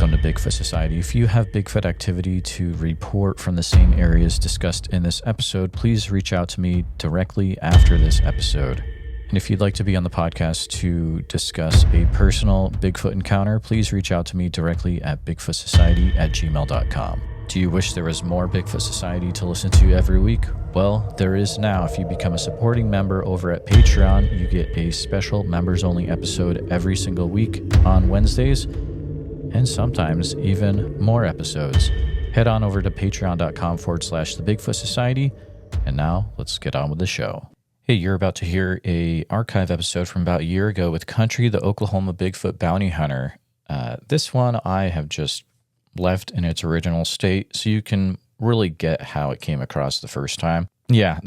Welcome to Bigfoot Society. If you have Bigfoot activity to report from the same areas discussed in this episode, please reach out to me directly after this episode. And if you'd like to be on the podcast to discuss a personal Bigfoot encounter, please reach out to me directly at bigfootsociety@gmail.com. Do you wish there was more Bigfoot Society to listen to every week? Well, there is now. If you become a supporting member over at Patreon, you get a special members-only episode every single week on Wednesdays, and sometimes even more episodes. Head on over to patreon.com/The Bigfoot Society. And now let's get on with the show. Hey, you're about to hear a archive episode from about a year ago with Country, the Oklahoma Bigfoot bounty hunter. This one I have just left in its original state so you can really get how it came across the first time. Yeah,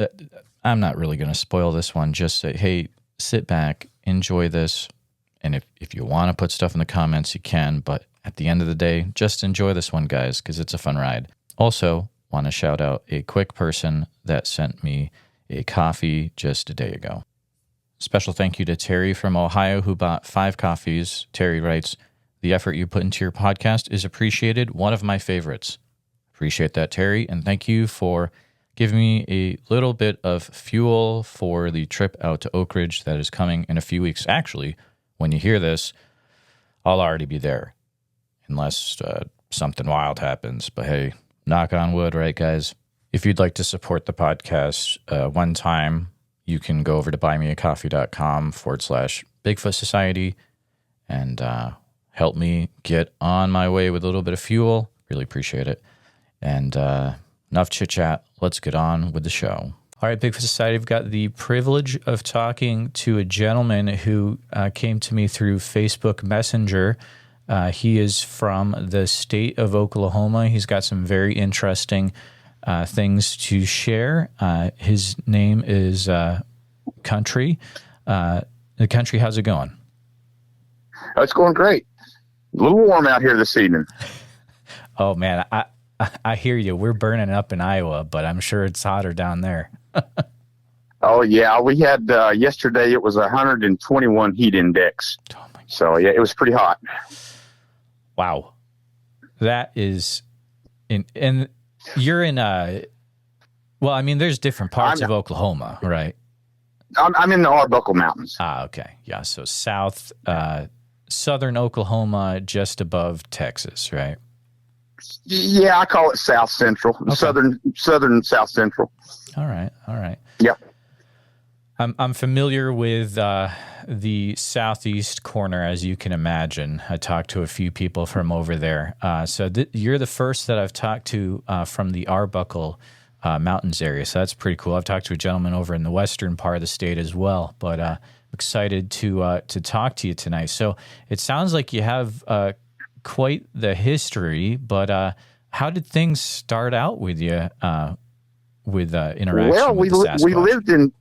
I'm not really going to spoil this one. Just say, hey, sit back, enjoy this. And if you want to put stuff in the comments, you can. But at the end of the day, just enjoy this one, guys, because it's a fun ride. Also, want to shout out a quick person that sent me a coffee just a day ago. Special thank you to Terry from Ohio who bought 5 coffees. Terry writes, "The effort you put into your podcast is appreciated. One of my favorites." Appreciate that, Terry. And thank you for giving me a little bit of fuel for the trip out to Oak Ridge that is coming in a few weeks. Actually, when you hear this, I'll already be there. Unless something wild happens. But hey, knock on wood, right, guys? If you'd like to support the podcast one time, you can go over to buymeacoffee.com/Bigfoot Society and help me get on my way with a little bit of fuel. Really appreciate it. And enough chit-chat. Let's get on with the show. All right, Bigfoot Society, I've got the privilege of talking to a gentleman who came to me through Facebook Messenger. He is from the state of Oklahoma. He's got some very interesting things to share. His name is Country. Country, how's it going? It's going great. A little warm out here this evening. Oh, man, I hear you. We're burning up in Iowa, but I'm sure it's hotter down there. Oh, yeah. We had yesterday, it was 121 heat index. Oh, my God. So, yeah, it was pretty hot. Wow. That is, and you're in, well, I mean, there's different parts of Oklahoma, right? I'm in the Arbuckle Mountains. Ah, okay. Yeah, so southern Oklahoma, just above Texas, right? Yeah, I call it South Central, okay. Southern South Central. All right. Yeah. I'm familiar with the southeast corner, as you can imagine. I talked to a few people from over there. So you're the first that I've talked to from the Arbuckle Mountains area. So that's pretty cool. I've talked to a gentleman over in the western part of the state as well. But I'm excited to talk to you tonight. So it sounds like you have quite the history. But how did things start out with you with interaction with the Sasquatch?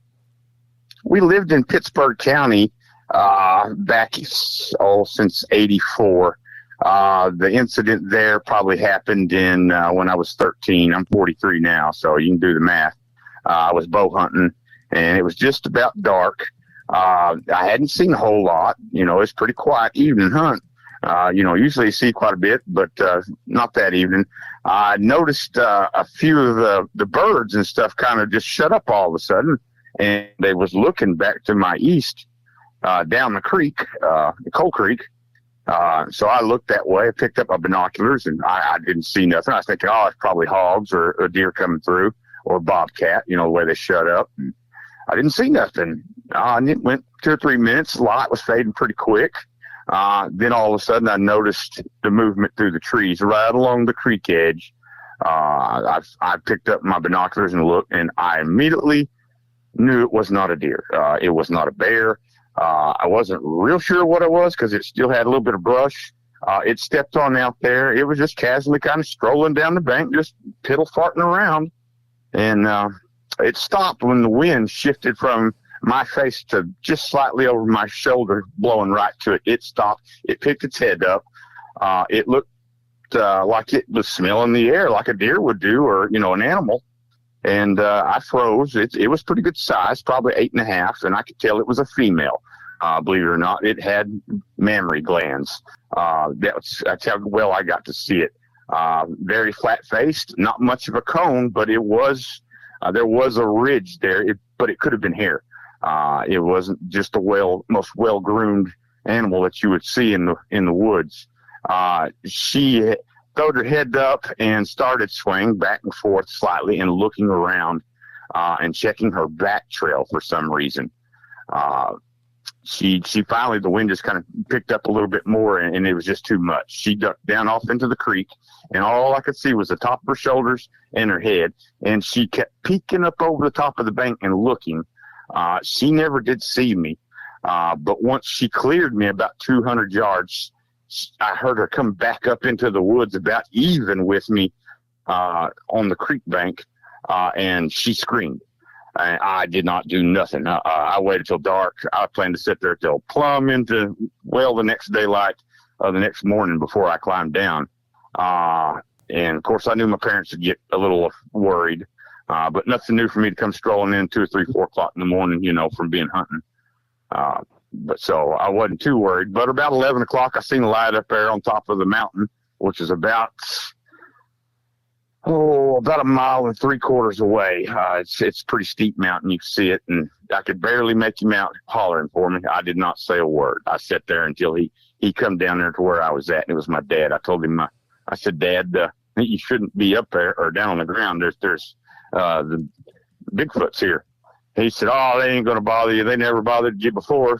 We lived in Pittsburgh County back since '84. The incident there probably happened in when I was 13. I'm 43 now, so you can do the math. I was bow hunting, and it was just about dark. I hadn't seen a whole lot. It's pretty quiet evening hunt. Usually you see quite a bit, but not that evening. I noticed a few of the birds and stuff kind of just shut up all of a sudden. And they was looking back to my east, down the creek, the Coal Creek. So I looked that way. I picked up my binoculars, and I didn't see nothing. I was thinking, it's probably hogs or a deer coming through, or a bobcat, the way they shut up. And I didn't see nothing. And it went 2 or 3 minutes. The light was fading pretty quick. Then all of a sudden, I noticed the movement through the trees right along the creek edge. I picked up my binoculars and looked, and I immediately knew it was not a deer. It was not a bear. I wasn't real sure what it was because it still had a little bit of brush. It stepped on out there. It was just casually kind of strolling down the bank, just piddle-farting around. And it stopped when the wind shifted from my face to just slightly over my shoulder, blowing right to it. It stopped. It picked its head up. It looked like it was smelling the air like a deer would do, or, an animal. And I froze. It was pretty good size, probably 8.5, and I could tell it was a female. Believe it or not, it had mammary glands. That's how well I got to see it. Very flat faced, not much of a cone, but it was, there was a ridge there, but it could have been hair. It wasn't just the most well groomed animal that you would see in the woods. She throwed her head up and started swaying back and forth slightly and looking around, and checking her back trail for some reason. She finally, the wind just kind of picked up a little bit more, and it was just too much. She ducked down off into the creek, and all I could see was the top of her shoulders and her head, and she kept peeking up over the top of the bank and looking. She never did see me, but once she cleared me about 200 yards, I heard her come back up into the woods about even with me on the creek bank, and she screamed. I did not do nothing. I waited till dark. I planned to sit there till plumb into, the next daylight the next morning before I climbed down. And, of course, I knew my parents would get a little worried, but nothing new for me to come strolling in 2 or 3, 4 o'clock in the morning, from being hunting. But so I wasn't too worried. But about 11 o'clock, I seen a light up there on top of the mountain, which is about 1.75 miles away. It's a pretty steep mountain. You can see it, and I could barely make him out hollering for me. I did not say a word. I sat there until he come down there to where I was at, and it was my dad. I told him, I said, Dad, you shouldn't be up there or down on the ground. There's the Bigfoot's here. He said, oh, they ain't going to bother you. They never bothered you before.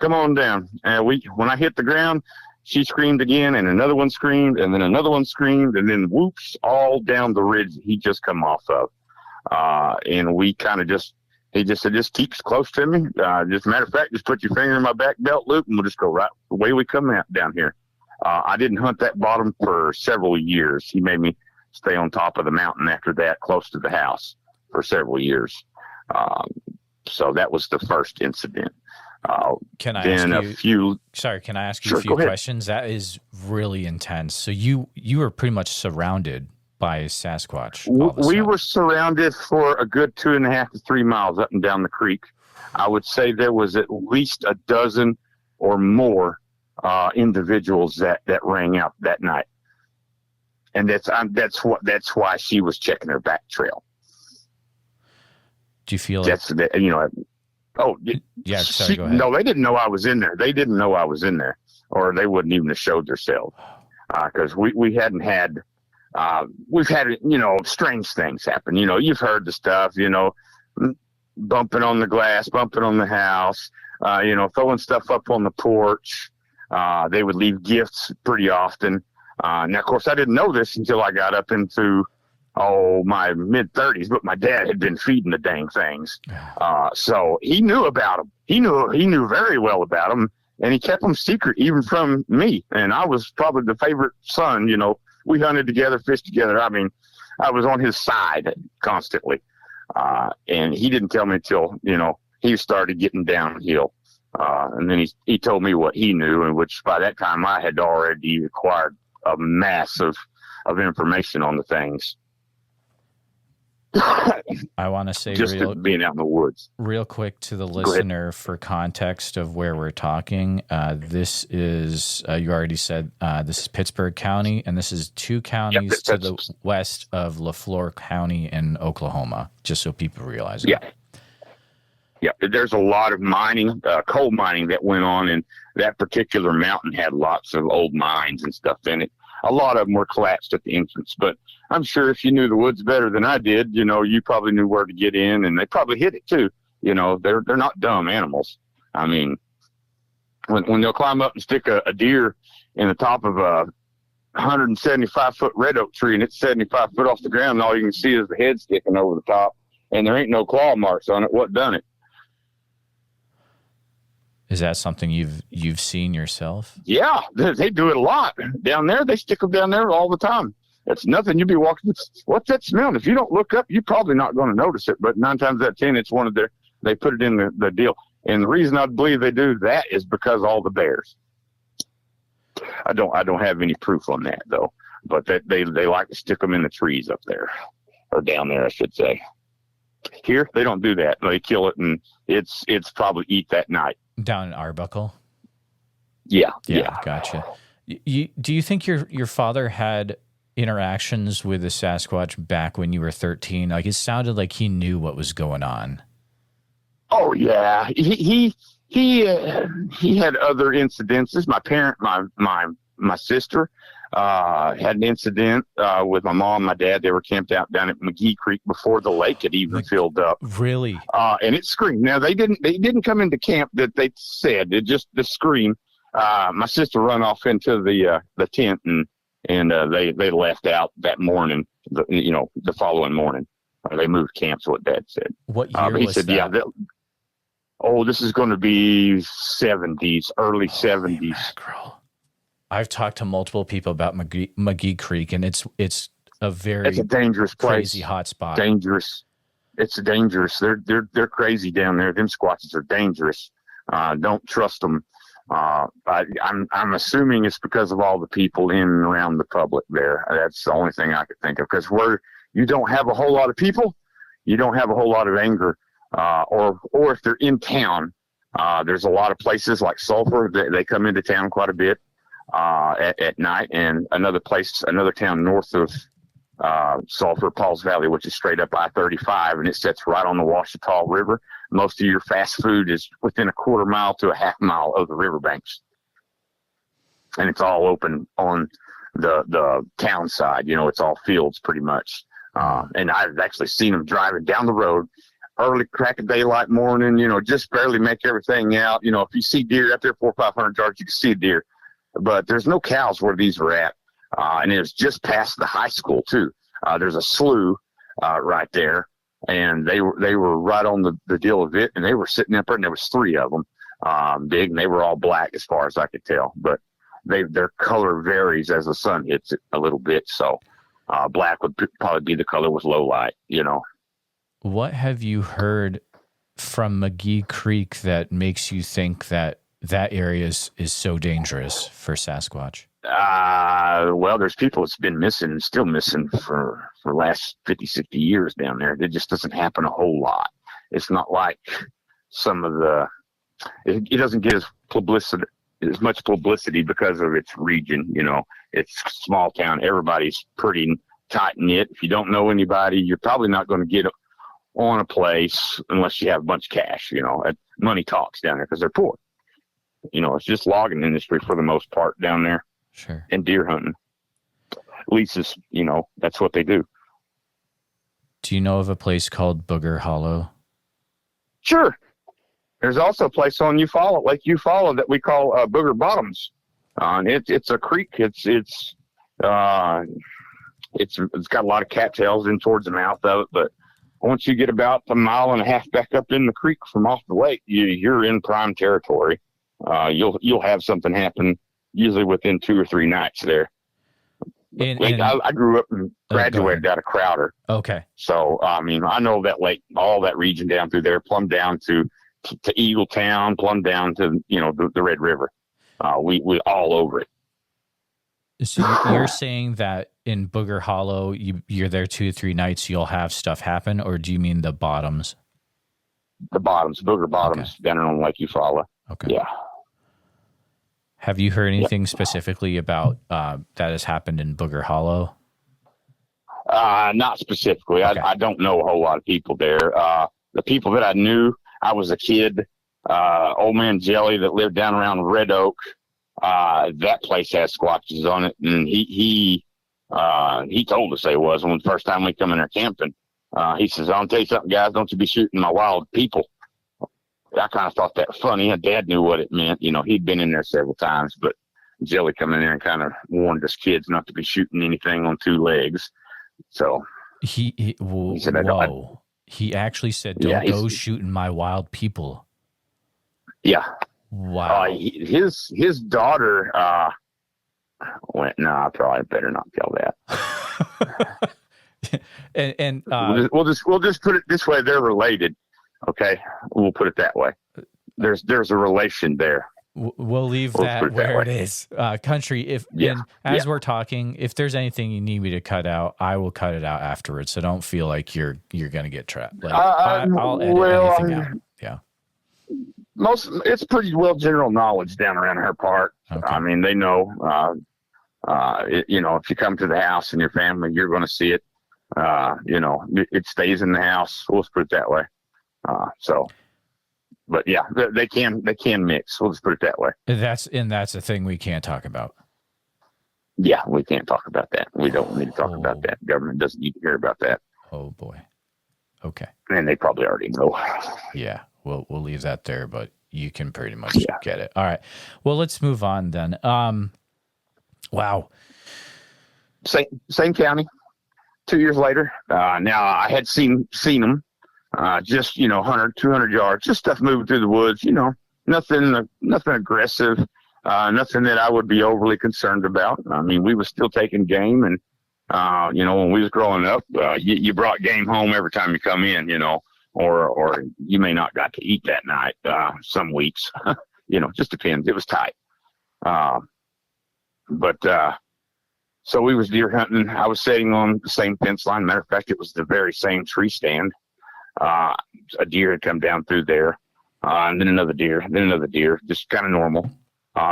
Come on down. And when I hit the ground, she screamed again, and another one screamed, and then another one screamed, and then whoops, all down the ridge he just come off of. And we kind of he just said, just keeps close to me. Just a matter of fact, just put your finger in my back belt loop, and we'll just go right the way we come out down here. I didn't hunt that bottom for several years. He made me stay on top of the mountain after that, close to the house, for several years. So that was the first incident. Can I ask you a few questions? That is really intense. So you were pretty much surrounded by Sasquatch. We were surrounded for a good 2.5 to 3 miles up and down the creek. I would say there was at least a dozen or more individuals that rang out that night, and that's why she was checking her back trail. Do you feel Oh, yeah. Sorry, go ahead. No, they didn't know I was in there. They didn't know I was in there, or they wouldn't even have showed themselves. Because we hadn't had, we've had, strange things happen. You've heard the stuff, bumping on the glass, bumping on the house, throwing stuff up on the porch. They would leave gifts pretty often. Now, of course, I didn't know this until I got up into my mid-30s, but my dad had been feeding the dang things. So he knew about them. He knew very well about them, and he kept them secret even from me. And I was probably the favorite son. We hunted together, fished together. I mean, I was on his side constantly. And he didn't tell me until, he started getting downhill. And then he told me what he knew, and which by that time I had already acquired a mass of information on the things. I want to say being out in the woods real quick to the listener for context of where we're talking. This is, you already said, this is Pittsburgh County, and this is 2 counties to the west of LaFleur County in Oklahoma, just so people realize it. Yeah. There's a lot of mining, coal mining that went on, and that particular mountain had lots of old mines and stuff in it. A lot of them were collapsed at the entrance, but I'm sure if you knew the woods better than I did, you probably knew where to get in, and they probably hit it too. They're not dumb animals. I mean, when they'll climb up and stick a deer in the top of a 175-foot red oak tree, and it's 75 foot off the ground, and all you can see is the head sticking over the top, and there ain't no claw marks on it, what done it? Is that something you've seen yourself? Yeah, they do it a lot down there. They stick them down there all the time. It's nothing. You'll be walking. What's that smell? If you don't look up, you're probably not going to notice it. But 9 times out of 10, it's one of they put it in the deal. And the reason I believe they do that is because all the bears. I don't have any proof on that though. But that they like to stick them in the trees up there, or down there, I should say. Here they don't do that. They kill it, and it's probably eat that night. Down in Arbuckle? Yeah. Gotcha. Do you think your father had interactions with the Sasquatch back when you were 13? Like, it sounded like he knew what was going on. Oh yeah, he had other incidences. My sister had an incident with my mom and my dad. They were camped out down at McGee Creek before the lake had even filled up. Really? And it screamed. Now they didn't come into camp that they said. It just the scream. My sister run off into the tent and they left out that morning. The following morning, they moved camps. What Dad said. What year he was said, that? Yeah. This is going to be 70s, early 70s. Mackerel. I've talked to multiple people about McGee Creek, and it's a dangerous place. Crazy hot spot. Dangerous. It's dangerous. They're crazy down there. Them Squatches are dangerous. Don't trust them. I'm assuming it's because of all the people in and around the public there. That's the only thing I could think of. Because where you don't have a whole lot of people, you don't have a whole lot of anger. Or if they're in town, there's a lot of places like Sulphur. They come into town quite a bit at night, and another town north of Sulphur, Pauls Valley, which is straight up I-35, and it sits right on the Ouachita River. Most of your fast food is within a quarter mile to a half mile of the riverbanks, and it's all open on the town side. It's all fields pretty much. And I've actually seen them driving down the road early crack of daylight morning, just barely make everything out. If you see deer out there 400 or 500 yards, you can see a deer, but there's no cows where these are at. And it was just past the high school too. There's a slough, right there. And they were right on the deal of it. And they were sitting up there, and there was 3 of them, big, and they were all black as far as I could tell, but their color varies as the sun hits it a little bit. So, black would probably be the color with low light, What have you heard from McGee Creek that makes you think that area is so dangerous for Sasquatch? Well, there's people that's been missing and still missing for the last 50, 60 years down there. It just doesn't happen a whole lot. It's not like some of it doesn't get as much publicity because of its region. It's a small town. Everybody's pretty tight knit. If you don't know anybody, you're probably not going to get on a place unless you have a bunch of cash. Money talks down there because they're poor. It's just logging industry for the most part down there. Sure. And deer hunting. Leases, that's what they do. Do you know of a place called Booger Hollow? Sure. There's also a place on Lake Eufaula that we call Booger Bottoms. It's a creek. It's got a lot of cattails in towards the mouth of it, but once you get about a mile and a half back up in the creek from off the lake, you're in prime territory. You'll have something happen usually within 2 or 3 nights there. I grew up and graduated out of Crowder. Okay. So, I know that lake, all that region down through there, plumb down to Eagletown, plumb down to, the Red River. We all over it. So you're saying that in Booger Hollow, you're there 2 to 3 nights, you'll have stuff happen, or do you mean the bottoms? The bottoms, Booger Bottoms, okay. Down on Lake Eufaula. Okay. Yeah. Have you heard anything specifically about that has happened in Booger Hollow? Not specifically. Okay. I don't know a whole lot of people there. The people that I knew, I was a kid. Old man Jelly that lived down around Red Oak. That place has Squatches on it, and he told us they was when the first time we come in there camping. He says, "I'll tell you something, guys. Don't you be shooting my wild people." I kind of thought that funny. Dad knew what it meant. He'd been in there several times, but Jelly come in there and kind of warned us kids not to be shooting anything on 2 legs. So he said, "Whoa!" He actually said, "Don't go shooting my wild people." Yeah. Wow. His daughter went. No, I probably better not tell that. and we'll just put it this way: they're related. Okay, we'll put it that way. There's a relation there. We'll leave that where it is. Country, we're talking, if there's anything you need me to cut out, I will cut it out afterwards. So don't feel like you're going to get trapped. I'll edit anything out. Yeah. It's pretty well general knowledge down around her part. Okay. I mean, they know, if you come to the house and your family, you're going to see it. It stays in the house. We'll just put it that way. But yeah, they can mix. We'll just put it that way. That's a thing we can't talk about. Yeah, we can't talk about that. We don't need to talk about that. Government doesn't need to hear about that. Oh boy. Okay. And they probably already know. Yeah, we'll leave that there, but you can pretty much get it. All right. Well, let's move on then. Wow. Same county. 2 years later. Now I had seen them. Just 100, 200 yards, just stuff moving through the woods. Nothing aggressive. Nothing that I would be overly concerned about. I mean, we was still taking game, and when we was growing up, you brought game home every time you come in, or you may not got to eat that night. Some weeks, just depends. It was tight. So we was deer hunting. I was sitting on the same fence line. Matter of fact, it was the very same tree stand. A deer had come down through there, and then another deer, just kind of normal.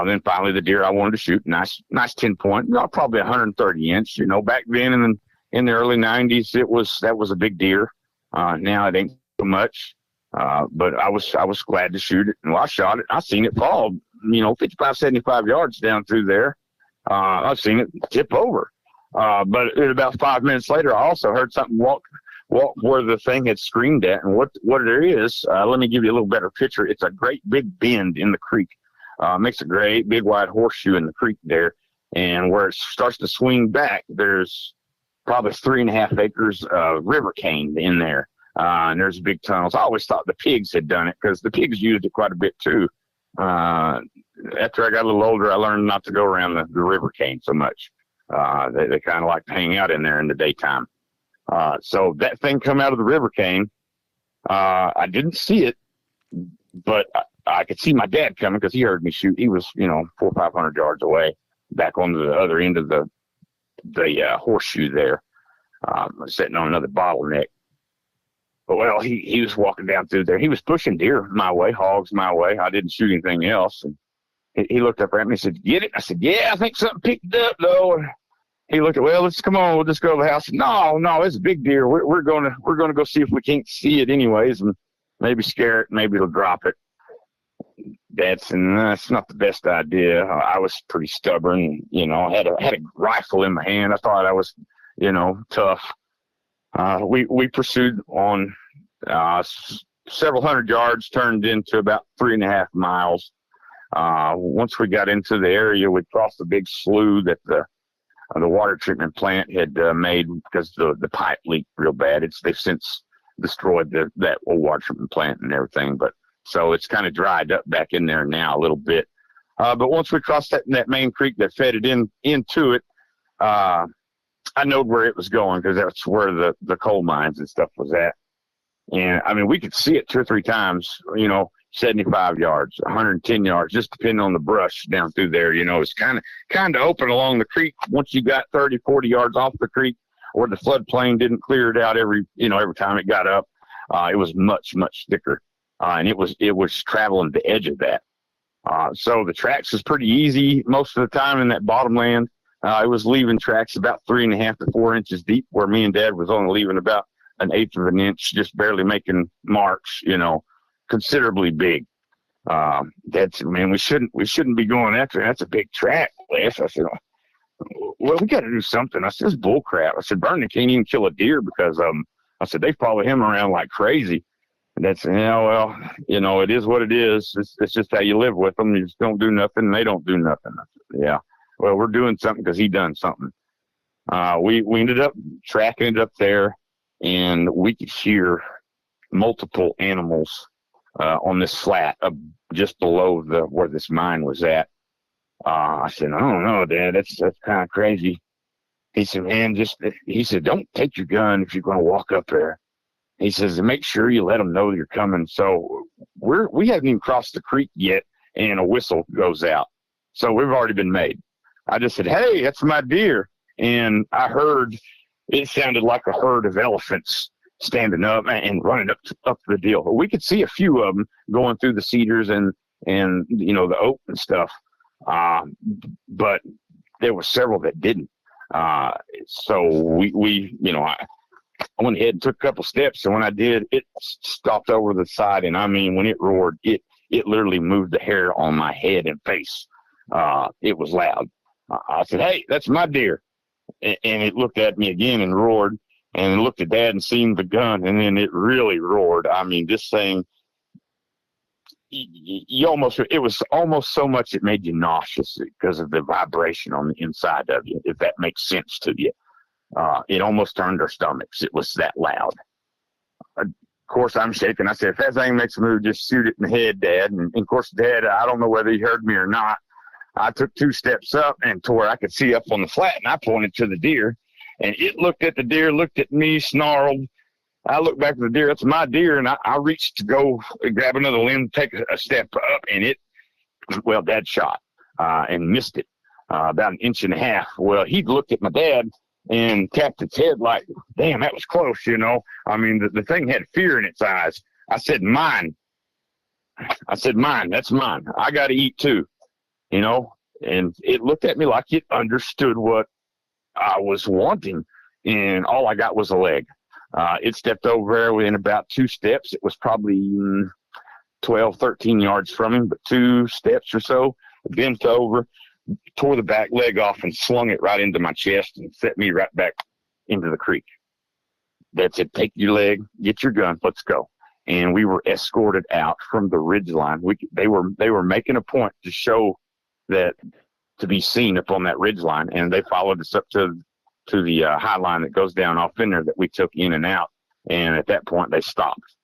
Then finally the deer I wanted to shoot, nice 10 point, probably 130 inch. Back then in the early 90s, that was a big deer. Now it ain't so much, but I was glad to shoot it. And I shot it. I seen it fall, 55, 75 yards down through there. I've seen it tip over. But about 5 minutes later, I also heard something walk where the thing had screamed at. And what it is, let me give you a little better picture. It's a great big bend in the creek. Makes a great big wide horseshoe in the creek there. And where it starts to swing back, there's probably 3.5 acres of river cane in there. And there's big tunnels. I always thought the pigs had done it because the pigs used it quite a bit too. After I got a little older, I learned not to go around the river cane so much. They kind of like to hang out in there in the daytime. So that thing come out of the river cane. I didn't see it, but I could see my dad coming because he heard me shoot. He was, 400 or 500 yards away, back on the other end of the horseshoe there, sitting on another bottleneck. But well, he was walking down through there. He was pushing deer my way, hogs my way. I didn't shoot anything else. And he looked up at me and said, "Get it?" I said, "Yeah, I think something picked it up though." And he looked at, "Well, let's come on. We'll just go to the house." No, it's a big deer. We're gonna go see if we can't see it anyways, and maybe scare it. Maybe it'll drop it. Dad said, "That's not the best idea." I was pretty stubborn, had a rifle in my hand. I thought I was, tough. We pursued on several hundred yards, turned into about 3.5 miles. Once we got into the area, we crossed the big slough that the water treatment plant had made because the pipe leaked real bad. They've since destroyed that old water treatment plant and everything, but so it's kind of dried up back in there now a little bit. But once we crossed that main creek that fed it into it, I knowed where it was going because that's where the coal mines and stuff was at. And I mean, we could see it 2 or 3 times, 75 yards, 110 yards, just depending on the brush down through there. It's kind of open along the creek. Once you got 30, 40 yards off the creek, or the floodplain didn't clear it out every time it got up, it was much, much thicker. And it was traveling the edge of that. So the tracks was pretty easy most of the time in that bottomland. It was leaving tracks about 3.5 to 4 inches deep, where me and Dad was only leaving about 1/8 of an inch, just barely making marks, considerably big. Dad said, "Man, we shouldn't be going after it. That's a big track, Les." I said, "Well, we got to do something." I said, "It's bull crap." I said, "Vernon can't even kill a deer because of them." I said, "They follow him around like crazy." And Dad said, "Yeah, well, it is what it is. It's just how you live with them. You just don't do nothing, and they don't do nothing." I said, "Yeah, well, we're doing something because he done something." We ended up tracking it up there, and we could hear multiple animals on this flat just below where this mine was at. I said, "I don't know, Dad. That's kind of crazy." He said, "Man, he said, don't take your gun if you're going to walk up there." He says, "Make sure you let them know you're coming." So we haven't even crossed the creek yet, and a whistle goes out. So we've already been made. I just said, "Hey, that's my deer." And I heard, it sounded like a herd of elephants standing up and running up the deal. We could see a few of them going through the cedars and the oak and stuff, but there were several that didn't. So I went ahead and took a couple steps, and when I did, it stopped over the side, and I mean, when it roared, it literally moved the hair on my head and face. It was loud. I said, "Hey, that's my deer," and it looked at me again and roared, and looked at Dad and seen the gun, and then it really roared. I mean, this thing, it was almost so much it made you nauseous because of the vibration on the inside of you, if that makes sense to you. It almost turned our stomachs. It was that loud. Of course, I'm shaking. I said, "If that thing makes a move, just shoot it in the head, Dad." And of course, Dad, I don't know whether he heard me or not. I took 2 steps up and to where I could see up on the flat, and I pointed to the deer. And it looked at the deer, looked at me, snarled. I looked back at the deer. That's my deer. And I reached to go grab another limb, take a step up, and Dad shot and missed it about 1.5 inches. Well, he looked at my dad and tapped its head like, "Damn, that was close, you know." I mean, the thing had fear in its eyes. I said, "Mine." That's mine. I got to eat too, you know. And it looked at me like it understood what I was wanting, and all I got was a leg. It stepped over there within about 2 steps. It was probably 12, 13 yards from him, but 2 steps or so, bent over, tore the back leg off and slung it right into my chest and set me right back into the creek. That's it. Take your leg, get your gun, let's go. And we were escorted out from the ridge line. They were making a point to show that, to be seen up on that ridge line, and they followed us up to the high line that goes down off in there that we took in and out. And at that point, they stopped.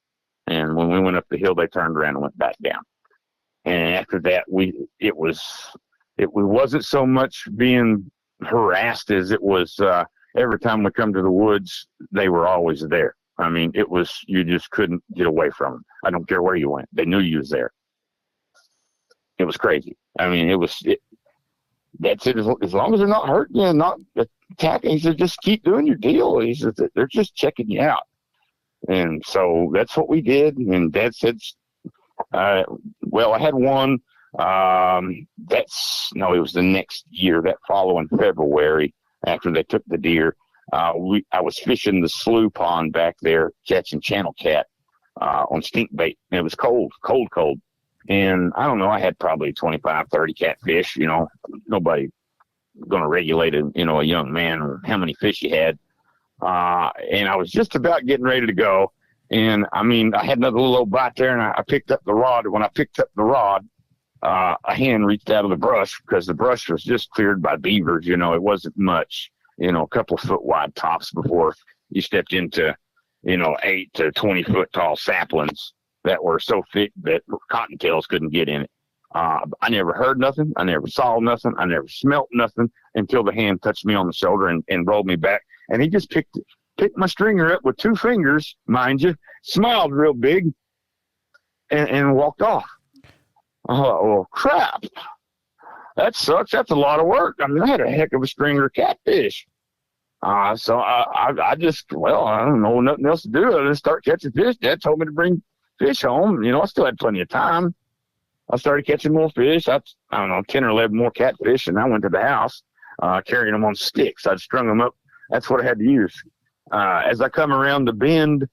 And when we went up the hill, they turned around and went back down. And after that, it wasn't so much being harassed as it was every time we come to the woods, they were always there. I mean, you just couldn't get away from them. I don't care where you went. They knew you was there. It was crazy. I mean, that's it. As long as they're not hurting you and not attacking, he said, just keep doing your deal. He said, they're just checking you out. And so that's what we did. And Dad said, I had one. It was the next year, that following February, after they took the deer. I was fishing the slough pond back there, catching channel cat on stink bait. And it was cold. And I don't know, I had probably 25, 30 catfish. You know, nobody going to regulate a young man or how many fish he had. And I was just about getting ready to go. And I mean, I had another little old bite there, and I picked up the rod. When I picked up the rod, a hand reached out of the brush, because the brush was just cleared by beavers. You know, it wasn't much, a couple of foot wide tops before you stepped into, 8 to 20 foot tall saplings that were so thick that cottontails couldn't get in it. I never heard nothing. I never saw nothing. I never smelt nothing until the hand touched me on the shoulder and rolled me back. And he just picked my stringer up with 2 fingers, mind you, smiled real big, and walked off. I thought, well, crap. That sucks. That's a lot of work. I mean, I had a heck of a stringer of catfish. So I just, I don't know, nothing else to do other than start catching fish. Dad told me to bring fish home. I still had plenty of time. I started catching more fish. I don't know, 10 or 11 more catfish, and I went to the house carrying them on sticks. I'd strung them up. That's what I had to use. As I come around the bend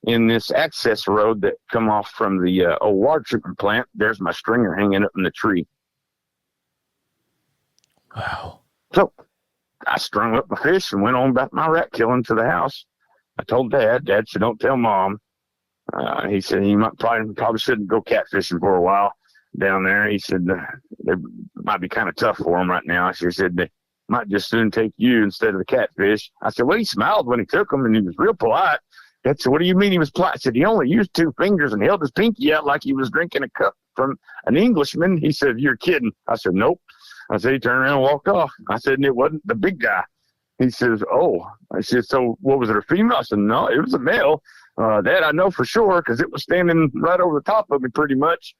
in this access road that come off from the old water treatment plant, there's my stringer hanging up in the tree. Wow. So I strung up my fish and went on about my rat killing to the house. I told Dad. Dad said, don't tell Mom. He said he probably shouldn't go catfishing for a while down there. He said they might be kind of tough for him right now. He said they might just soon take you instead of the catfish. I said, well, he smiled when he took them, and he was real polite. Dad said, what do you mean he was polite? I said, he only used 2 fingers and held his pinky out like he was drinking a cup from an Englishman. He said, you're kidding. I said, nope. I said, he turned around and walked off. I said, and it wasn't the big guy. He says, oh. I said, so what was it, a female? I said, no, it was a male. That I know for sure, because it was standing right over the top of me pretty much.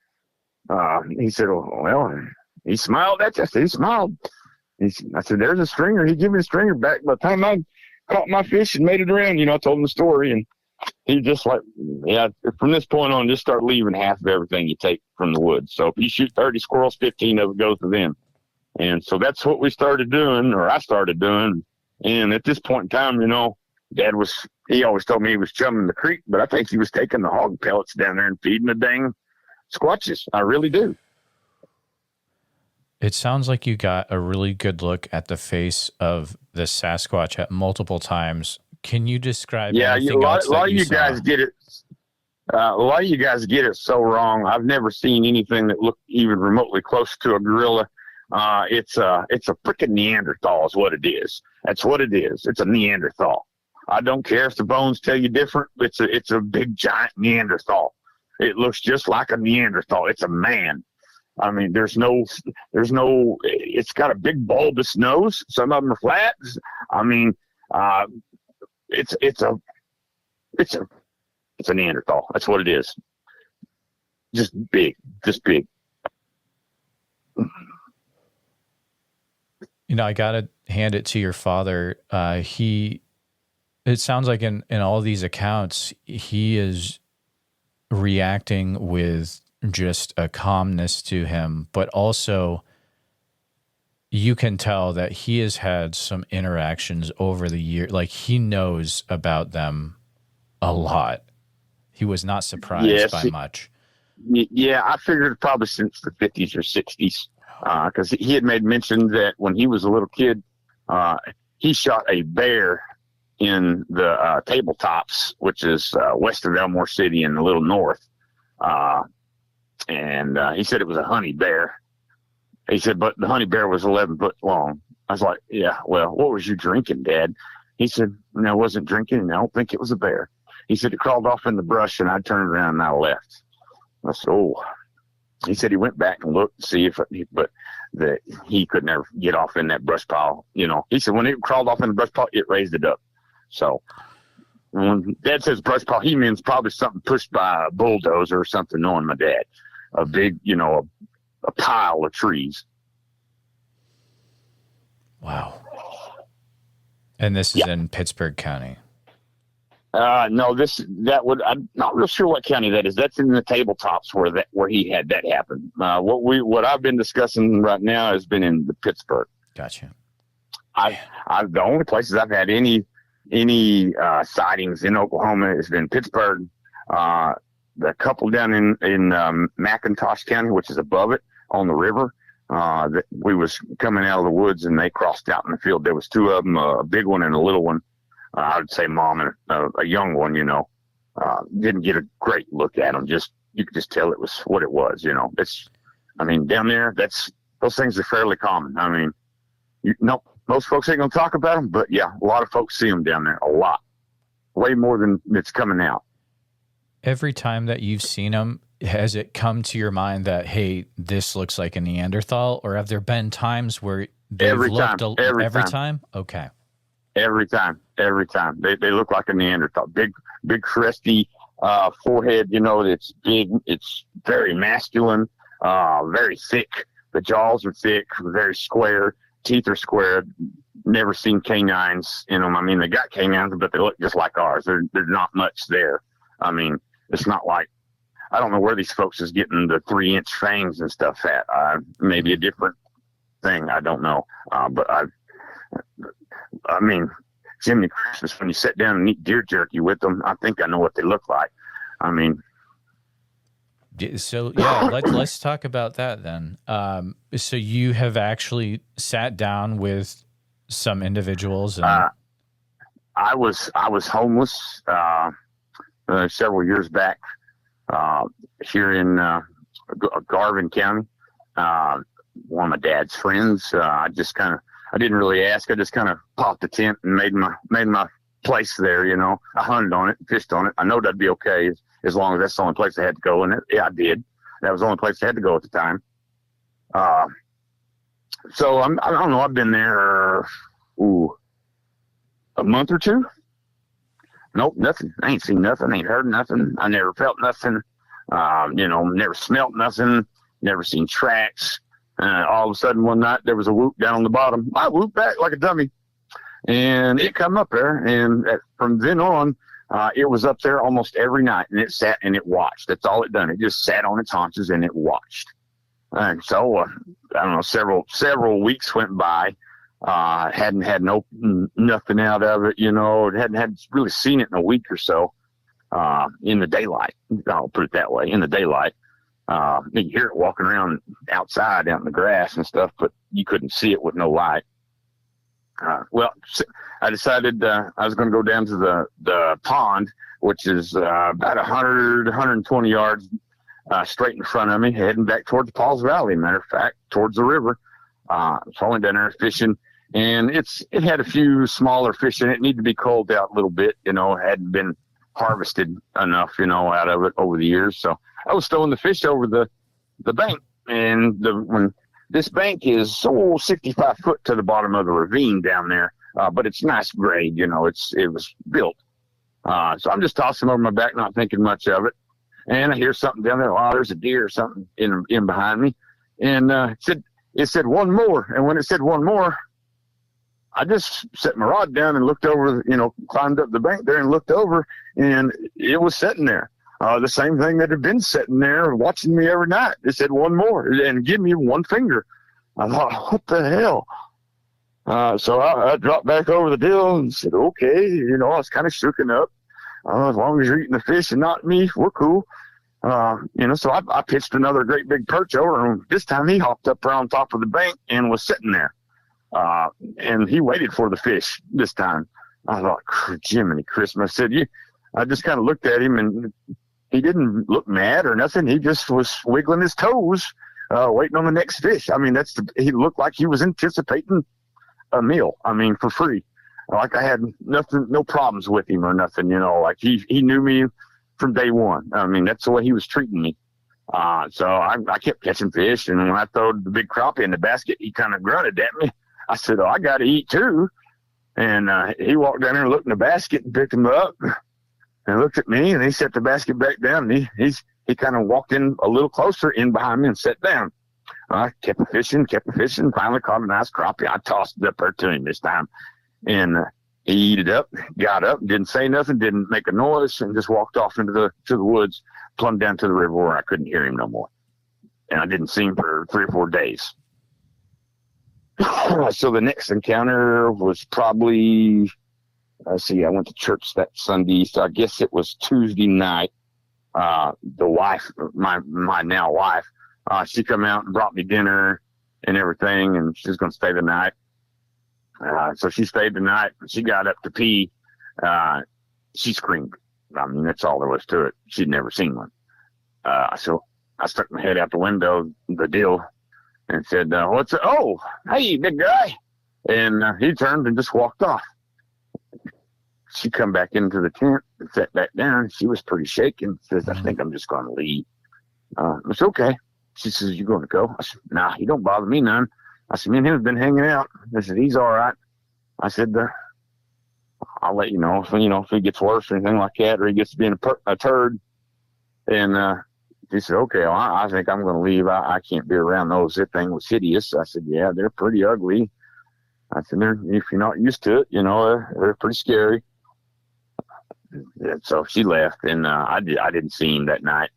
He said, well, he smiled at you. I said, he smiled. I said, there's a stringer. He gave me the stringer back. By the time I caught my fish and made it around, I told him the story. And he just like, yeah, from this point on, just start leaving half of everything you take from the woods. So if you shoot 30 squirrels, 15 of it goes to them. And so that's what we started doing, or I started doing. And at this point in time, Dad he always told me he was chumming the creek, but I think he was taking the hog pellets down there and feeding the dang squatches. I really do. It sounds like you got a really good look at the face of the Sasquatch at multiple times. Can you describe anything else a lot of you guys get it. A lot of you guys get it so wrong. I've never seen anything that looked even remotely close to a gorilla. It's a freaking Neanderthal is what it is. That's what it is. It's a Neanderthal. I don't care if the bones tell you different. It's a big giant Neanderthal. It looks just like a Neanderthal. It's a man. I mean, there's no, it's got a big bulbous nose. Some of them are flat. I mean, it's a Neanderthal. That's what it is. Just big. I got to hand it to your father. It sounds like in all these accounts, he is reacting with just a calmness to him, but also you can tell that he has had some interactions over the year. Like, he knows about them a lot. He was not surprised by much. Yeah, I figured probably since the 50s or 60s, because he had made mention that when he was a little kid, he shot a bear in the tabletops, which is west of Elmore City and a little north. And he said it was a honey bear. He said, but the honey bear was 11 foot long. I was like, yeah, well, what was you drinking, Dad? He said, no, I wasn't drinking, and I don't think it was a bear. He said it crawled off in the brush, and I turned around and I left. I said, oh. He said he went back and looked to see but he could never get off in that brush pile. He said when it crawled off in the brush pile, it raised it up. So when Dad says brush pile, he means probably something pushed by a bulldozer or something, knowing my dad. A big, a pile of trees. Wow. And this is in Pittsburgh County. No, I'm not real sure what county that is. That's in the tabletops where he had that happen. What I've been discussing right now has been in the Pittsburgh. Gotcha. The only places I've had any sightings in Oklahoma has been Pittsburgh. The couple down in McIntosh County, which is above it on the river, that we was coming out of the woods and they crossed out in the field. There was two of them, a big one and a little one. I would say mom and a young one, didn't get a great look at them. You could just tell it was what it was, down there, those things are fairly common. I mean, most folks ain't going to talk about them, but yeah, a lot of folks see them down there, a lot, way more than it's coming out. Every time that you've seen them, has it come to your mind that, hey, this looks like a Neanderthal, or have there been times where they've every looked time. Time? Okay. Every time. They look like a Neanderthal. Big, crusty forehead, it's big. It's very masculine, very thick. The jaws are thick, very square. Teeth are squared. Never seen canines in them. I mean, they got canines, but they look just like ours. There's not much there. I mean, it's not like, I don't know where these folks is getting the 3-inch fangs and stuff at. Maybe a different thing. I don't know. But I mean, Jimmy Christmas, when you sit down and eat deer jerky with them, I think I know what they look like. I mean. So, yeah, let's talk about that then. So you have actually sat down with some individuals. And I was homeless several years back here in Garvin County. One of my dad's friends, I didn't really ask. I just kind of popped the tent and made my place there. I hunted on it, fished on it. I know that'd be okay as long as that's the only place I had to go. And I did. That was the only place I had to go at the time. So I don't know. I've been there, a month or two. Nope, nothing. I ain't seen nothing. Ain't heard nothing. I never felt nothing. Never smelt nothing. Never seen tracks. All of a sudden one night there was a whoop down on the bottom. I whooped back like a dummy, and it come up there. And from then on, It was up there almost every night, and it sat and it watched. That's all it done. It just sat on its haunches and it watched. And so, I don't know, several weeks went by. Hadn't had nothing out of it, hadn't really seen it in a week or so, in the daylight. I'll put it that way, in the daylight. You could hear it walking around outside out in the grass and stuff, but you couldn't see it with no light. Well, I decided, I was going to go down to the pond, which is, about 120 yards, straight in front of me, heading back towards Paul's Valley, matter of fact, towards the river. So I went down there fishing, and it had a few smaller fish in it. It needed to be culled out a little bit, it hadn't been harvested enough, out of it over the years. So I was throwing the fish over the bank, and when this bank is 65 foot to the bottom of the ravine down there, but it's nice grade, it was built. So I'm just tossing over my back, not thinking much of it. And I hear something down there. Oh, there's a deer or something in behind me. And it said one more. And when it said one more, I just set my rod down and looked over, climbed up the bank there and looked over, and it was sitting there. The same thing that had been sitting there watching me every night. It said one more and give me one finger. I thought, what the hell? So I dropped back over the deal and said, okay, I was kind of shooken up. As long as you're eating the fish and not me, we're cool. So I pitched another great big perch over, and this time he hopped up around top of the bank and was sitting there. And he waited for the fish this time. I thought, Jiminy Christmas. I just kind of looked at him, and he didn't look mad or nothing. He just was wiggling his toes, waiting on the next fish. He looked like he was anticipating a meal. For free. Like I had nothing, no problems with him or nothing, like he knew me from day one. That's the way he was treating me. So I kept catching fish, and when I threw the big crappie in the basket, he kind of grunted at me. I said, I got to eat too. And he walked down there and looked in the basket and picked him up and looked at me, and he set the basket back down. And he kind of walked in a little closer in behind me and sat down. I kept fishing, finally caught a nice crappie. I tossed it up there to him this time. And he ate it up, got up, didn't say nothing, didn't make a noise, and just walked off into the woods, plumbed down to the river where I couldn't hear him no more. And I didn't see him for 3 or 4 days. So the next encounter was probably, I went to church that Sunday, so I guess it was Tuesday night. The wife, my now wife, she come out and brought me dinner and everything, and she was going to stay the night. So she stayed the night. She got up to pee. She screamed. That's all there was to it. She'd never seen one. So I stuck my head out the window, the deal, and said, what's it? Oh, hey, big guy. And he turned and just walked off. She come back into the tent and sat back down. She was pretty shaken. Says, I think I'm just going to leave. It's okay. She says, you going to go? I said, nah, he don't bother me none. I said, me and him have been hanging out. I said, he's all right. I said, I'll let you know if he gets worse or anything like that, or he gets to being a turd. And he said, okay, well, I think I'm going to leave. I can't be around those. That thing was hideous. I said, yeah, they're pretty ugly. I said, if you're not used to it, they're pretty scary. And so she left, and I didn't see him that night.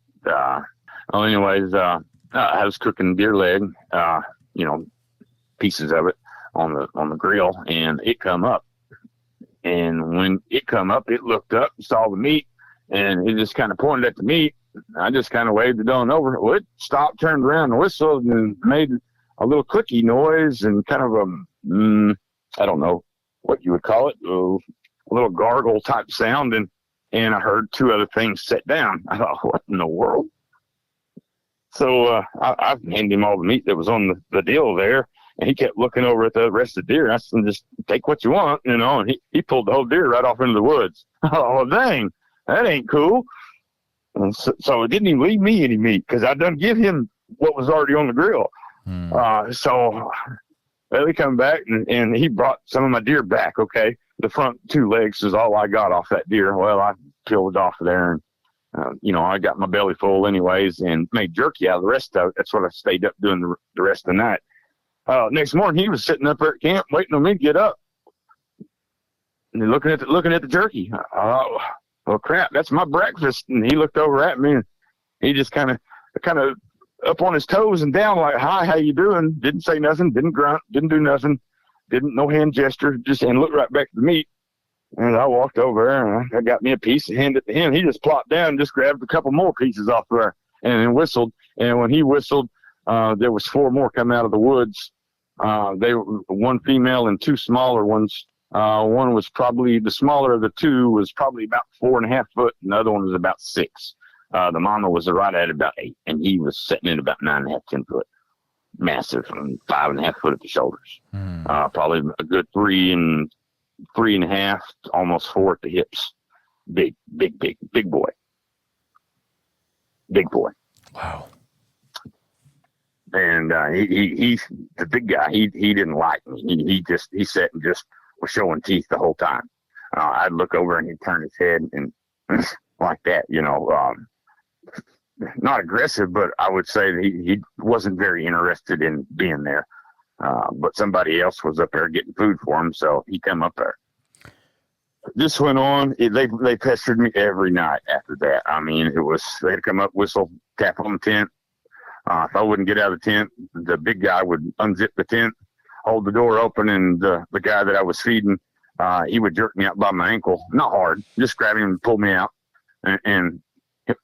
Anyways, I was cooking deer leg, pieces of it on the grill, and it come up. And when it come up, it looked up and saw the meat, and it just kind of pointed at the meat. I just kind of waved it on over. Well, it stopped, turned around, and whistled, and made a little clicky noise and kind of I don't know what you would call it, a little gargle type sound. And I heard 2 other things sit down. I thought, what in the world? So I handed him all the meat that was on the deal there, and he kept looking over at the rest of the deer. I said, just take what you want, and he pulled the whole deer right off into the woods. Oh, dang, that ain't cool. And so it didn't even leave me any meat because I done give him what was already on the grill. So he come back, and he brought some of my deer back, okay? The front 2 legs is all I got off that deer. Well, I peeled it off of there, and I got my belly full anyways and made jerky out of the rest of it. That's what I stayed up doing the rest of the night. Next morning, he was sitting up there at camp waiting on me to get up and looking at the jerky. Well, well, crap, that's my breakfast. And he looked over at me and he just kind of up on his toes and down like, hi, how you doing? Didn't say nothing, didn't grunt, didn't do nothing, no hand gesture, and looked right back at the meat. And I walked over there and I got me a piece and handed it to him. He just plopped down and just grabbed a couple more pieces off there and then whistled. And when he whistled, there was 4 more coming out of the woods. They were one female and 2 smaller ones. One was probably, the smaller of the 2 was probably about 4.5 foot, and the other one was about 6. The mama was right at about 8, and he was sitting at about 9.5, 10 foot. Massive, and 5.5 foot at the shoulders. Probably a good 3.5, almost 4 at the hips. Big boy. Big boy. Wow. And he's the big guy. He didn't like me. He sat and just was showing teeth the whole time. I'd look over and he'd turn his head and like that, not aggressive, but I would say that he wasn't very interested in being there. But somebody else was up there getting food for him, so he come up there. This went on. They pestered me every night after that. I mean, they'd come up, whistle, tap on the tent. If I wouldn't get out of the tent, the big guy would unzip the tent, hold the door open, and the guy that I was feeding, he would jerk me out by my ankle. Not hard, just grab him and pull me out and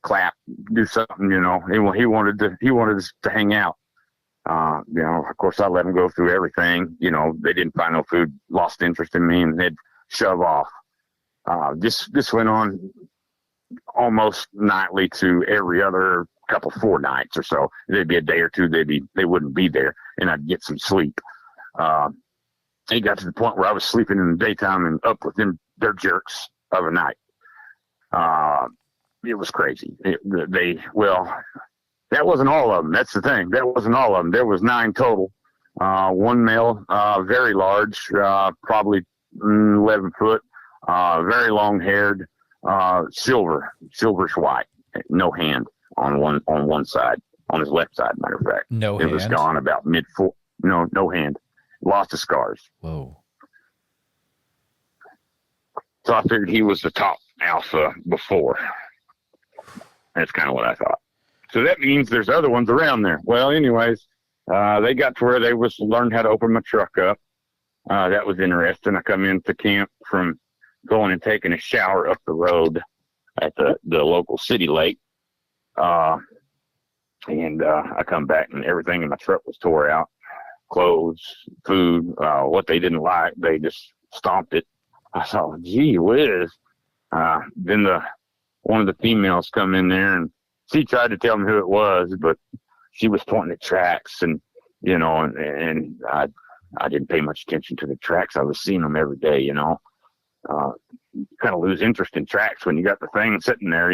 clap, do something, He wanted us to hang out. Of course, I let him go through everything. They didn't find no food, lost interest in me, and they'd shove off. This went on almost nightly to every other couple 4 nights or so. There'd be a day or two they wouldn't be there, and I'd get some sleep. It got to the point where I was sleeping in the daytime and up with them their jerks of a night. It was crazy. That wasn't all of them. That's the thing. That wasn't all of them. There was 9 total. 1 male, very large, probably 11 foot, very long haired, silverish white, no hand on one side, on his left side, matter of fact. No hand? It was gone about mid-foot. No hand. Lots of scars. Whoa. So I figured he was the top alpha before. That's kind of what I thought. So that means there's other ones around there. Well, anyways, they got to where they learned how to open my truck up. That was interesting. I come into camp from going and taking a shower up the road at the local city lake. And I come back and everything in my truck was tore out. Clothes, food, what they didn't like, they just stomped it. I thought, gee whiz. Then one of the females come in there and she tried to tell me who it was, but she was pointing at tracks and I didn't pay much attention to the tracks. I was seeing them every day, you kind of lose interest in tracks when you got the thing sitting there,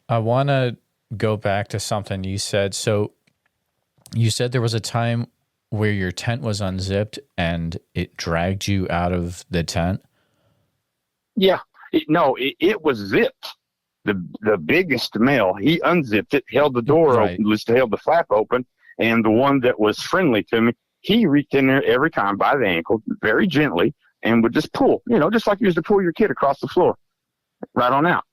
I want to go back to something you said. So you said there was a time where your tent was unzipped and it dragged you out of the tent? Yeah. It was zipped. The biggest male, he unzipped it, held the door open, held the flap open, and the one that was friendly to me, he reached in there every time by the ankle, very gently, and would just pull, just like you used to pull your kid across the floor, right on out.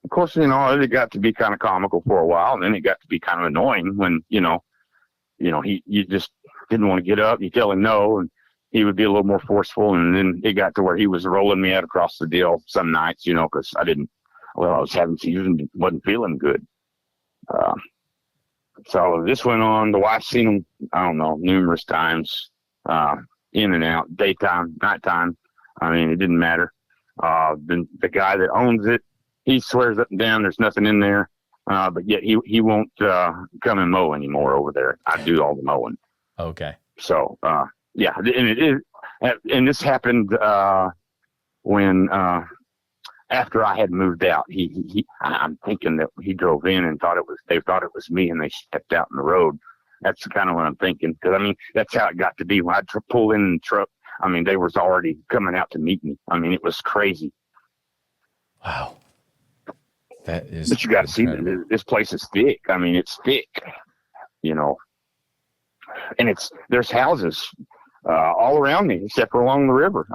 Of course, it got to be kind of comical for a while, and then it got to be kind of annoying when, you just didn't want to get up. You tell him no, and he would be a little more forceful, and then it got to where he was rolling me out across the deal some nights, because I was having fevers and wasn't feeling good. So this went on. The wife's seen him, I don't know, numerous times, in and out, daytime, nighttime. I mean, it didn't matter. The guy that owns it, he swears up and down there's nothing in there, but yet he won't come and mow anymore over there. I do all the mowing. Okay. So, yeah, and this happened when after I had moved out. I'm thinking that he drove in and they thought it was me, and they stepped out in the road. That's kind of what I'm thinking, because that's how it got to be. When I pull in the truck, they was already coming out to meet me. It was crazy. Wow. That is. But you got to see that this place is thick. It's thick, and there's houses all around me, except for along the river.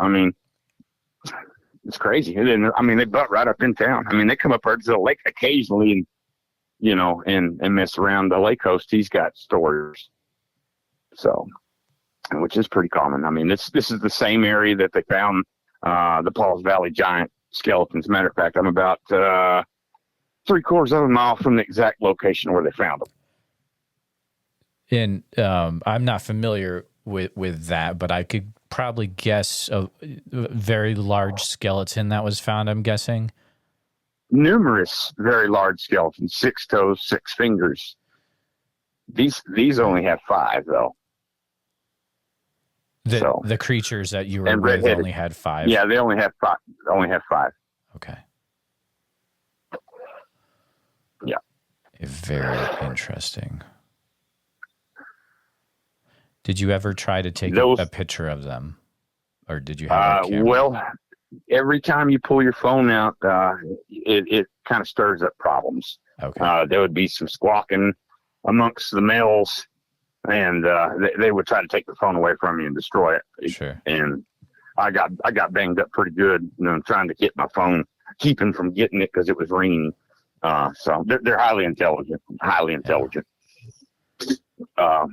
It's crazy. And then, I mean, they butt right up in town. I mean, they come up here to the lake occasionally and, you know, and mess around the lake coast. He's got stores. So, which is pretty common. I mean, this is the same area that they found the Paul's Valley giant skeletons. Matter of fact, I'm about 3/4 of a mile from the exact location where they found them. And I'm not familiar with that, but I could probably guess a very large skeleton that was found, I'm guessing. Numerous very large skeletons, 6 toes, 6 fingers. These only have 5, though. The creatures that you were with only had 5? Yeah, they only have 5. Okay. Yeah. Very interesting. Did you ever try to take a picture of them? Or did you have a camera? Well, every time you pull your phone out, it kind of stirs up problems. Okay. There would be some squawking amongst the males, and they would try to take the phone away from you and destroy it. Sure. And I got banged up pretty good, you know, trying to get my phone, keeping from getting it because it was ringing. So they're highly intelligent.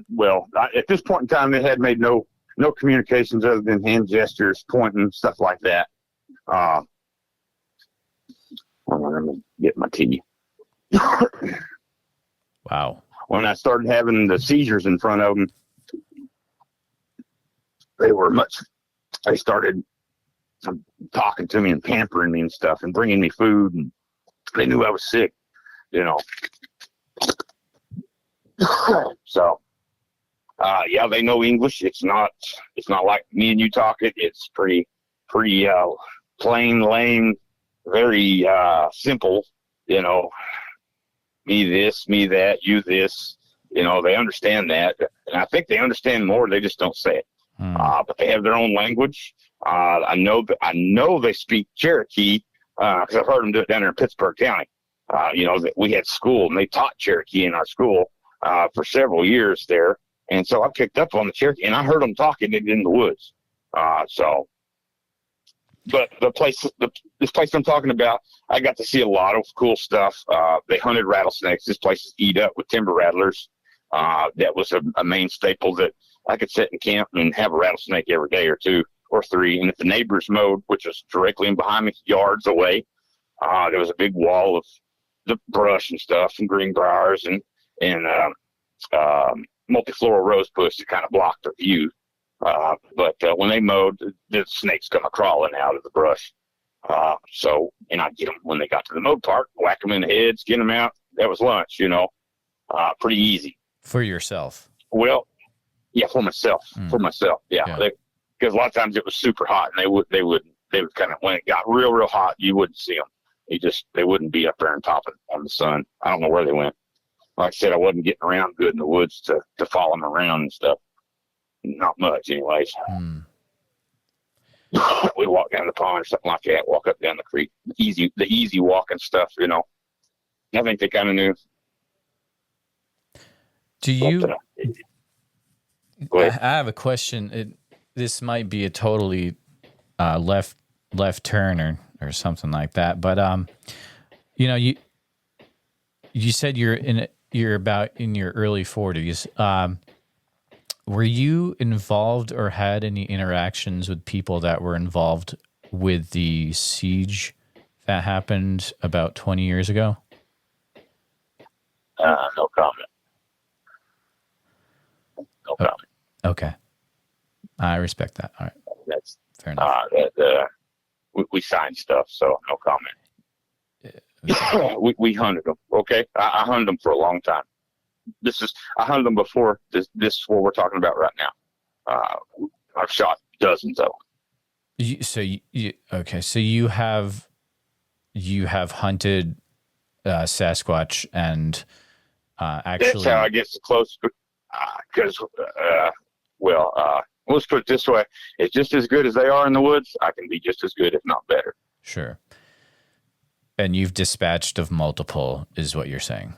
Well, at this point in time, they had made no communications other than hand gestures, pointing, stuff like that. Hold on, let me get my tea. Wow. When I started having the seizures in front of them, they started talking to me and pampering me and stuff and bringing me food, and they knew I was sick, you know. So, yeah, they know English. It's not like me and you talk it. It's pretty plain, lame, very simple, you know. Me this, me that, you this, you know. They understand that, and I think they understand more. They just don't say it. But they have their own language. I know they speak Cherokee because I've heard them do it down there in Pittsburgh County. You know, that we had school and they taught Cherokee in our school for several years there. And so I picked up on the Cherokee and I heard them talking in the woods. But this place I'm talking about, I got to see a lot of cool stuff. They hunted rattlesnakes. This place is eat up with timber rattlers. That was a main staple that I could sit in camp and have a rattlesnake every day or 2 or 3. And if the neighbors mowed, which was directly in behind me, yards away, there was a big wall of the brush and stuff and greenbriers and multifloral rose bush that kind of blocked the view. But when they mowed, the snakes come crawling out of the brush. And I'd get them when they got to the mow part, whack them in the head, skin them out. That was lunch, you know. Pretty easy. For yourself? Well, yeah, for myself. Yeah. Because a lot of times it was super hot, and they would kind of, when it got real hot, you wouldn't see them. They wouldn't be up there on top on the sun. I don't know where they went. Like I said, I wasn't getting around good in the woods to follow them around and stuff. Not much, anyways. We'd walk down the pond or something like that, walk up down the creek. The easy walking stuff, you know. I think they kind of knew. Do you? Go ahead. I have a question. This might be a totally left turn or something like that, but you know, you said you're about in your early 40s. Were you involved or had any interactions with people that were involved with the siege that happened about 20 years ago? No comment. No comment. Okay. I respect that. All right. That's fair enough. We signed stuff, so no comment. We hunted them. Okay. I hunted them for a long time. I hunted them before this is what we're talking about right now. I've shot dozens of them. So you have hunted Sasquatch and actually. That's how I get so close. Because let's put it this way: it's just as good as they are in the woods. I can be just as good, if not better. Sure. And you've dispatched of multiple, is what you're saying?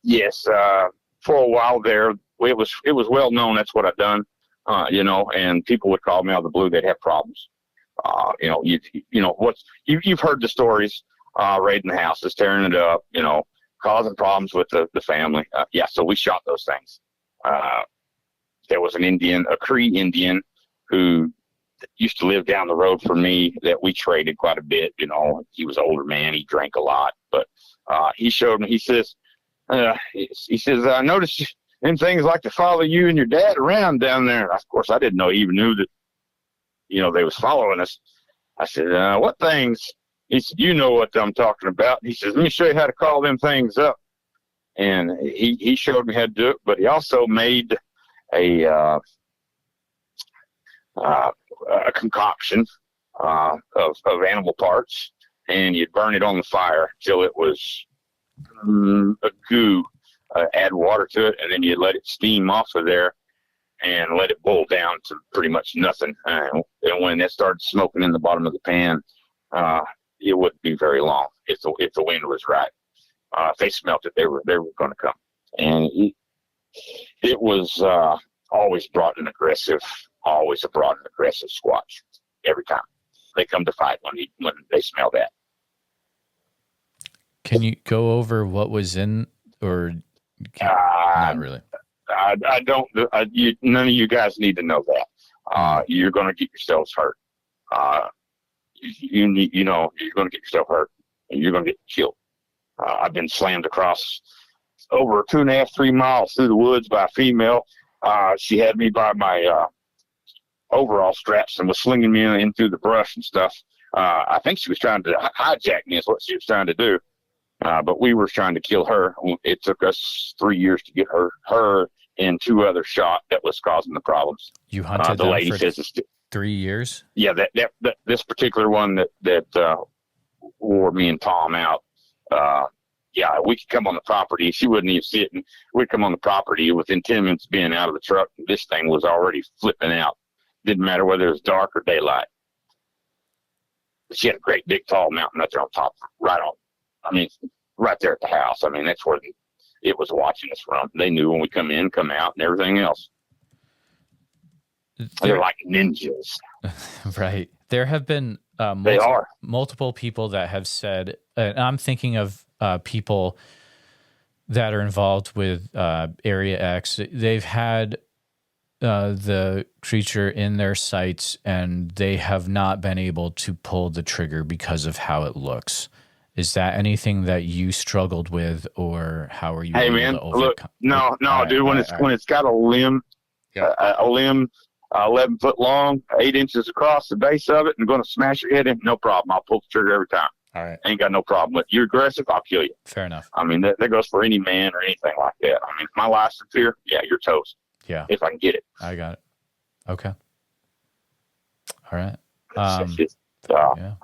Yes. For a while there, it was well known that's what I've done. You know, and people would call me out of the blue. They'd have problems. You've heard the stories, raiding the houses, tearing it up, causing problems with the family. So we shot those things. There was a Cree Indian who used to live down the road from me that we traded quite a bit. He was an older man. He drank a lot, but he showed me. He says, I noticed them things like to follow you and your dad around down there. Of course, I didn't know he even knew that, they was following us. I said, what things? He said, you know what I'm talking about. He says, let me show you how to call them things up. And he showed me how to do it, but he also made a concoction of animal parts, and you'd burn it on the fire till it was a goo. Add water to it, and then you'd let it steam off of there and let it boil down to pretty much nothing. And when it started smoking in the bottom of the pan, it wouldn't be very long if the wind was right. If they smelt it, they were going to come. And it was always brought an aggressive Squatch every time. They come to fight when they smell that. Can you go over what was in, or not really? I don't. None of you guys need to know that. You're going to get yourselves hurt. You're going to get yourself hurt, and you're going to get killed. I've been slammed across over 2.5, 3 miles through the woods by a female. She had me by my overall straps and was slinging me in through the brush and stuff. I think she was trying to hijack me is what she was trying to do. But we were trying to kill her. It took us 3 years to get her and 2 others shot. That was causing the problems. You hunted them for 3 years? Yeah, that this particular one that wore me and Tom out. We could come on the property. She wouldn't even see it. And we'd come on the property within 10 minutes of being out of the truck. This thing was already flipping out. Didn't matter whether it was dark or daylight. She had a great big tall mountain up there on top, right there at the house. That's where it was watching us from. They knew when we come in, come out, and everything else. They're like ninjas. Right. There have been multiple people that have said, and I'm thinking of people that are involved with Area X. They've had the creature in their sights, and they have not been able to pull the trigger because of how it looks. Is that anything that you struggled with, or how are you able to overcome? Look, no, dude. When it's got a limb, a limb 11 foot long, 8 inches across the base of it, and going to smash your head in, no problem. I'll pull the trigger every time. All right. Ain't got no problem with it. You're aggressive, I'll kill you. Fair enough. That goes for any man or anything like that. If my life's in fear, you're toast. Yeah. If I can get it. I got it. Okay. All right. Yeah.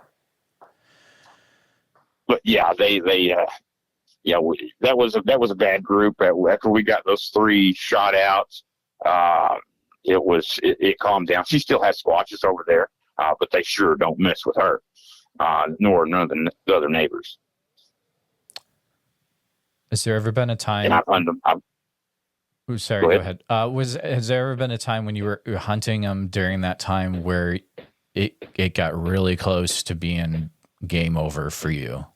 But that was a bad group. After we got those 3 shot out, it calmed down. She still has Squatches over there, but they sure don't mess with her, nor none of the other neighbors. Has there ever been a time? Go ahead. Has there ever been a time when you were hunting them during that time where it got really close to being game over for you?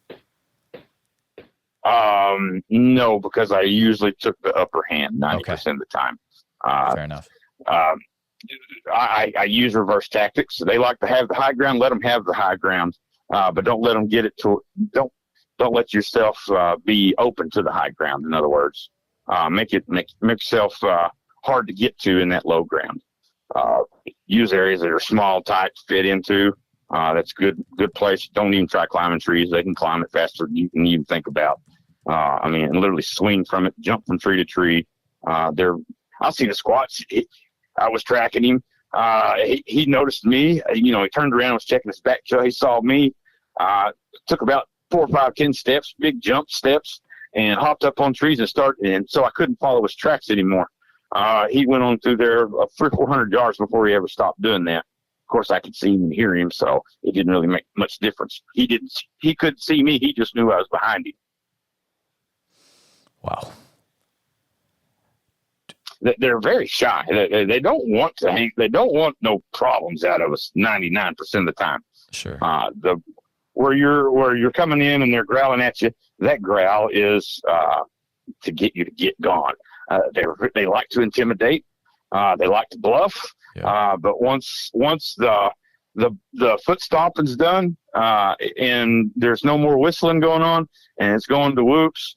No, because I usually took the upper hand 90% of the time. Fair enough. I use reverse tactics. They like to have the high ground. Let them have the high ground, but don't let them get it to. Don't let yourself be open to the high ground. In other words, make yourself hard to get to in that low ground. Use areas that are small, tight to fit into. That's good place. Don't even try climbing trees. They can climb it faster than you can even think about. And literally swing from it, jump from tree to tree. I've seen a Squatch. I was tracking him. He noticed me. He turned around and was checking his back till he saw me. Took about 4, 5, 10 steps, big jump steps, and hopped up on trees and started. And so I couldn't follow his tracks anymore. He went on through there 300 or 400 yards before he ever stopped doing that. Of course, I could see him and hear him, so it didn't really make much difference. He couldn't see me. He just knew I was behind him. Wow. they're very shy. They don't want to hang. They don't want no problems out of us 99% of the time. Sure. Where you're coming in and they're growling at you, that growl is to get you to get gone. They like to intimidate. They like to bluff. Yeah. But once the foot stomping's done, and there's no more whistling going on, and it's going to whoops,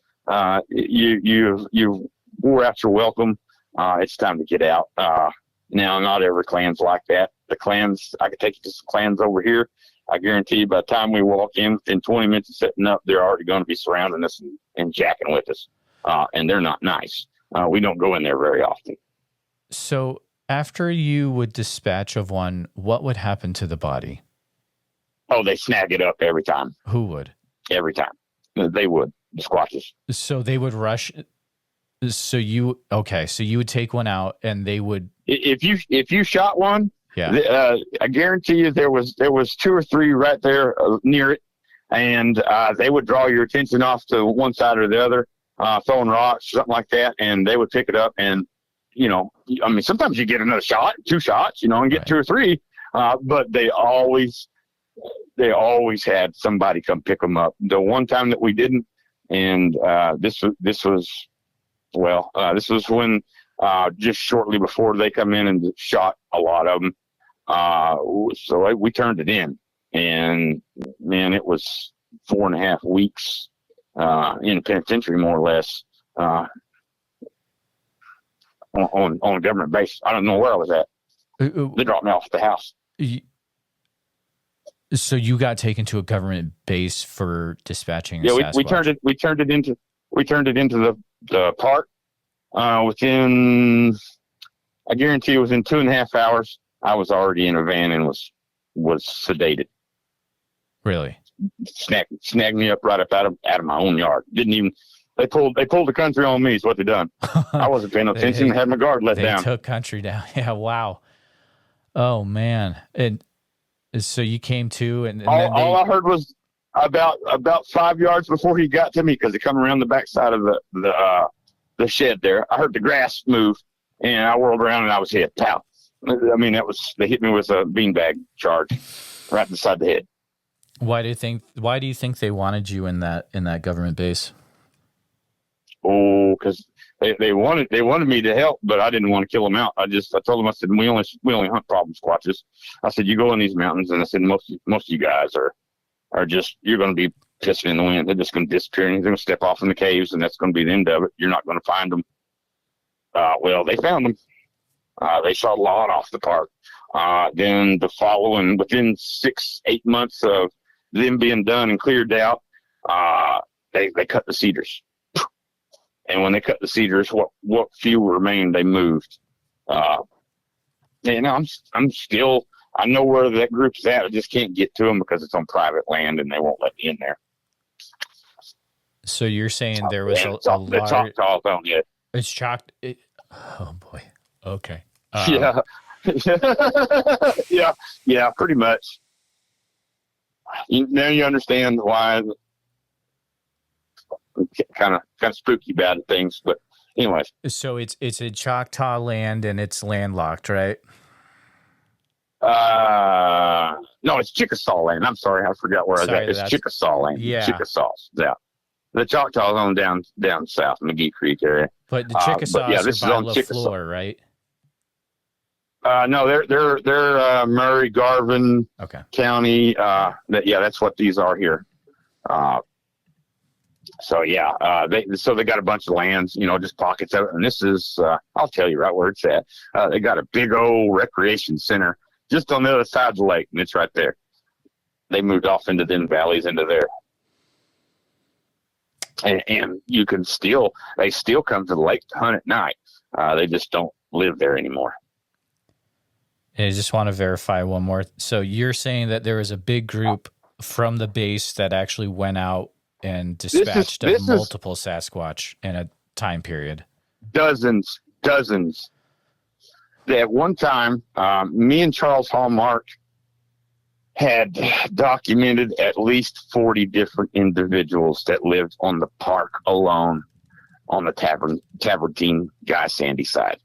you wore out your welcome. It's time to get out. Now, not every clan's like that. The clans, I could take you to some clans over here. I guarantee you, by the time we walk in 20 minutes of setting up, they're already going to be surrounding us and jacking with us. And they're not nice. We don't go in there very often. So after you would dispatch of one, what would happen to the body? Oh, they snag it up every time. Who would? Every time. They would. The Squatches. So they would rush. So you would take one out and they would. If you shot one, yeah. I guarantee you there was 2 or 3 right there near it, and they would draw your attention off to one side or the other, throwing rocks, something like that, and they would pick it up. And sometimes you get another shot, 2 shots, and get 2 or 3, but they always had somebody come pick them up. The one time that we didn't, and this was when just shortly before they come in and shot a lot of them. So we turned it in, and man, it was 4.5 weeks in the penitentiary, more or less, on a government base. I don't know where I was at. They dropped me off at the house. So you got taken to a government base for dispatching? Yeah, we turned it into the park. Within, I guarantee you, within 2.5 hours, I was already in a van and was sedated. Really? Snagged me up right up out of my own yard. Didn't even. They pulled the country on me. Is what they done. I wasn't paying attention. Had my guard let down. They took country down. Yeah. Wow. Oh man. And so you came to, and all I heard was about 5 yards before he got to me, because he come around the backside of the shed there. I heard the grass move, and I whirled around and I was hit. Pow! I mean, they hit me with a beanbag charge right beside the head. Why do you think they wanted you in that government base? Oh, because they wanted me to help, but I didn't want to kill them out. I told them, I said, we only hunt problem squatches. I said, you go in these mountains, and I said, most of you guys are just, you're going to be pissing in the wind. They're just going to disappear, and you're going to step off in the caves, and that's going to be the end of it. You're not going to find them. Well, they found them. They shot a lot off the park. Then the following, within 6-8 months of them being done and cleared out, they cut the cedars. And when they cut the cedars, what few remained, they moved. I'm still, I know where that group's at. I just can't get to them because it's on private land and they won't let me in there. So you're saying there was a lot. The Choctaws don't yet. It's chalked. Oh boy. Okay. Yeah. Yeah, pretty much. Now you understand why. Kind of spooky about things, but anyways. So it's a Choctaw land and it's landlocked, right? No, it's Chickasaw land. I'm sorry, I forgot where I was at. It's Chickasaw land. Yeah, Chickasaws. Yeah, the Choctaws on down south, McGee Creek area. But the Chickasaws this are is by LaFleur, right? No, they're Murray, Garvin County. That's what these are here. So they got a bunch of lands, just pockets of it. And this is, I'll tell you right where it's at. They got a big old recreation center just on the other side of the lake, and it's right there. They moved off into them valleys into there. And you can they still come to the lake to hunt at night. They just don't live there anymore. And I just want to verify one more. So you're saying that there was a big group from the base that actually went out and dispatched multiple Sasquatch in a time period? Dozens. At one time, me and Charles Hallmark had documented at least 40 different individuals that lived on the park alone on the Tabardine Guy Sandy side.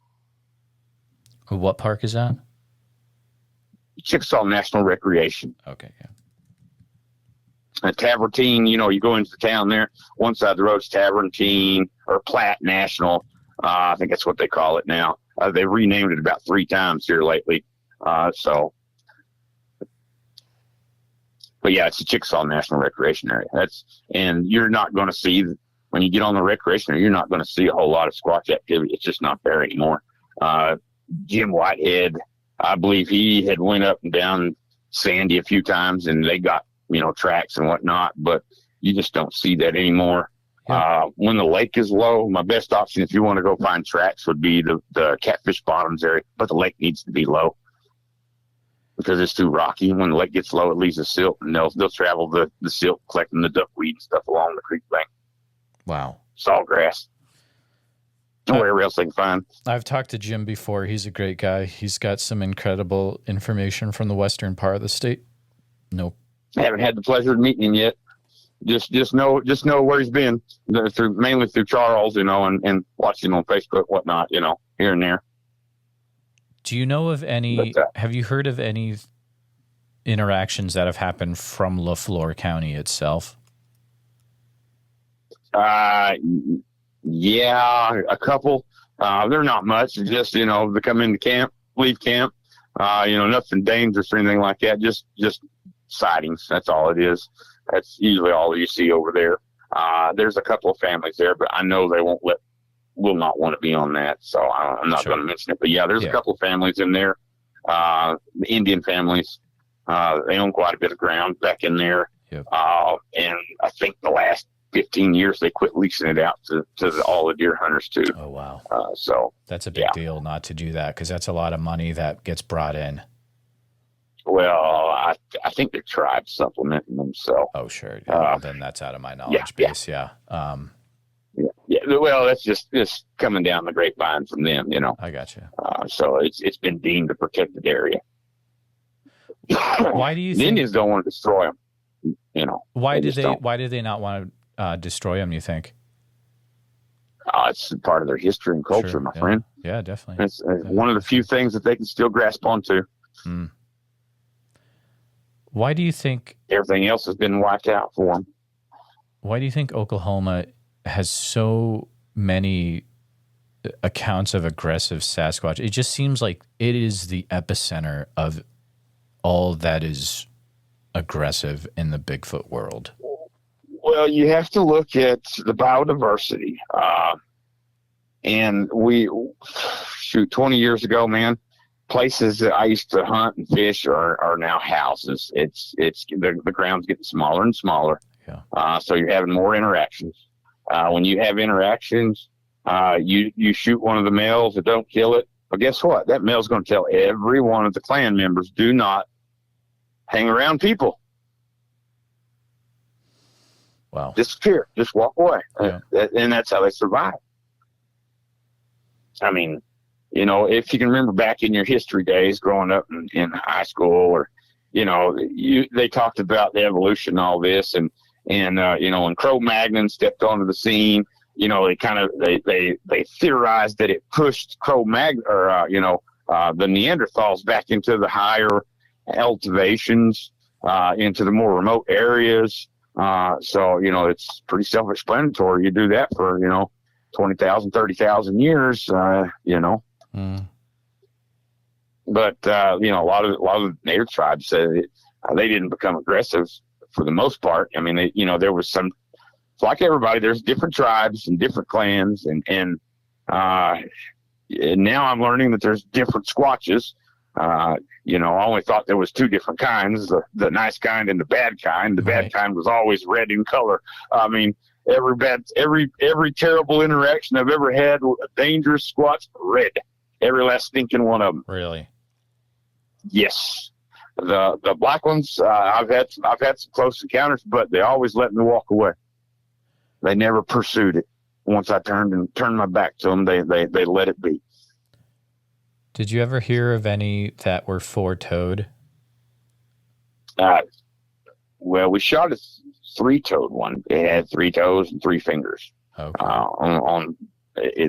What park is that? Chickasaw National Recreation. Okay, yeah. Tavertine, you go into the town there. One side of the road's Tavertine or Platte National. I think that's what they call it now. They renamed it about 3 times here lately. But yeah, it's the Chickasaw National Recreation Area. And you're not going to see, when you get on the recreation area, you're not going to see a whole lot of Squatch activity. It's just not there anymore. Jim Whitehead, I believe he had went up and down Sandy a few times, and they got tracks and whatnot, but you just don't see that anymore. Yeah. When the lake is low, my best option if you want to go find tracks would be the Catfish Bottoms area, but the lake needs to be low because it's too rocky. When the lake gets low, it leaves the silt, and they'll travel the silt, collecting the duckweed and stuff along the creek bank. Wow. Sawgrass. Nowhere else they can find. I've talked to Jim before. He's a great guy. He's got some incredible information from the western part of the state. Nope. I haven't had the pleasure of meeting him yet. Just know where he's been, mainly through Charles, and watching him on Facebook, whatnot, here and there. Do you know of any? Have you heard of any interactions that have happened from LaFleur County itself? Yeah, a couple. They're not much. Just they come into camp, leave camp. Nothing dangerous or anything like that. Just sightings. That's all it is. That's usually all you see over there. There's a couple of families there, but I know they will not want to be on that, so I'm not going to mention it. But yeah, there's a couple of families in there. The Indian families, they own quite a bit of ground back in there. Yep. And I think the last 15 years they quit leasing it out to all the deer hunters too. Oh wow! So that's a big deal not to do that, because that's a lot of money that gets brought in. Well, I think the tribe's supplementing them. So. Oh sure. Yeah, then that's out of my knowledge base. Yeah. Yeah. Well, that's just coming down the grapevine from them. I got you. So it's been deemed a protected area. Why do you think the Indians don't want to destroy them? Why do they not want to destroy them? You think? It's part of their history and culture, my friend. Yeah, definitely. It's one of the few things that they can still grasp onto. Hmm. Why do you think everything else has been wiped out for them? Why do you think Oklahoma has so many accounts of aggressive Sasquatch? It just seems like it is the epicenter of all that is aggressive in the Bigfoot world. Well, you have to look at the biodiversity. And 20 years ago, man, places that I used to hunt and fish are now houses. It's the ground's getting smaller and smaller. Yeah. So you're having more interactions. When you have interactions, you shoot one of the males and don't kill it. But guess what? That male's going to tell every one of the clan members, do not hang around people. Wow. Disappear. Just walk away. Yeah. And that's how they survive. I mean, if you can remember back in your history days growing up in high school, or, they talked about the evolution and all this. And when Cro-Magnon stepped onto the scene, they theorized that it pushed Cro-Magnon or, the Neanderthals back into the higher elevations, into the more remote areas. So, it's pretty self-explanatory. You do that for, 20,000, 30,000 years, Mm. But, a lot of the native tribes said they didn't become aggressive for the most part. I mean, there was some, like everybody, there's different tribes and different clans. And now I'm learning that there's different Squatches. I only thought there was 2 different kinds, the nice kind and the bad kind. The bad kind was always red in color. I mean, every terrible interaction I've ever had with a dangerous Squatch, red. Every last stinking one of them. Really? Yes. The black ones, I've had some close encounters, but they always let me walk away. They never pursued it. Once I turned my back to them, they let it be. Did you ever hear of any that were 4-toed? Well, we shot a 3-toed one. It had 3 toes and 3 fingers. Okay.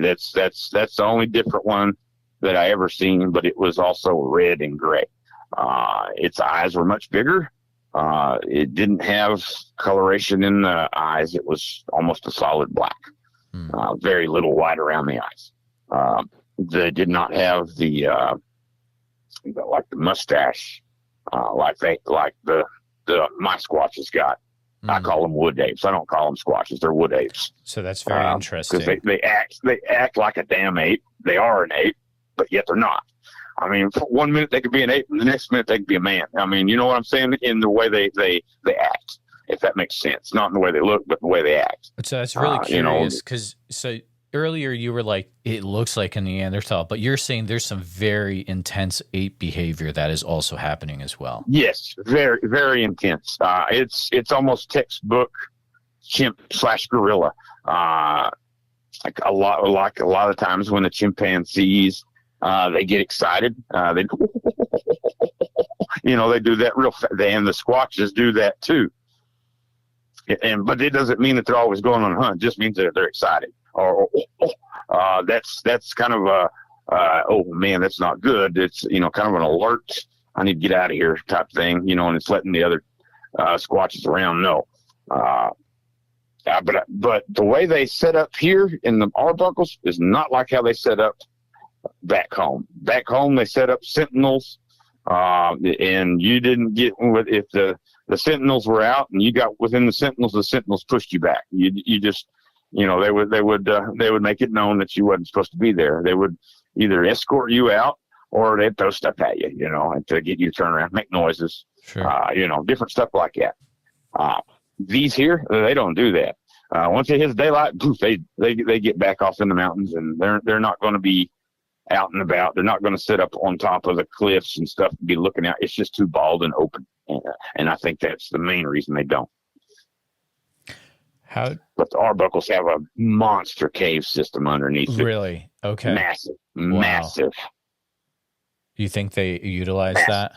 That's the only different one that I ever seen, but it was also red and gray. Its eyes were much bigger. It didn't have coloration in the eyes. It was almost a solid black. Very little white around the eyes. They did not have the mustache like the my Squatches got. I call them wood apes. I don't call them Squatches. They're wood apes. So that's very interesting. Because they act like a damn ape. They are an ape, but yet they're not. I mean, for 1 minute they could be an ape, and the next minute they could be a man. I mean, you know what I'm saying? In the way they act, if that makes sense. Not in the way they look, but the way they act. So that's really curious, because earlier you were like, it looks like a Neanderthal, but you're saying there's some very intense ape behavior that is also happening as well. Yes, very, very intense. It's almost textbook chimp/gorilla. Like a lot of times when the chimpanzees they get excited, they they do that real fast. And the Squatches do that too. But it doesn't mean that they're always going on a hunt. It just means that they're excited. That's kind of a oh man, that's not good. It's kind of an alert. I need to get out of here type thing. And it's letting the other Squatches around know. But the way they set up here in the Arbuckles is not like how they set up back home. Back home they set up sentinels, and you didn't get if the sentinels were out and you got within the sentinels pushed you back. You just they would make it known that you wasn't supposed to be there. They would either escort you out or they'd throw stuff at you, and to get you to turn around, make noises, sure. Different stuff like that. These here, they don't do that. Once it hits daylight, poof, they get back off in the mountains, and they're not going to be out and about. They're not going to sit up on top of the cliffs and stuff and be looking out. It's just too bald and open, and I think that's the main reason they don't. But the Arbuckles have a monster cave system underneath it. Really? Okay. Massive. You think they utilize that?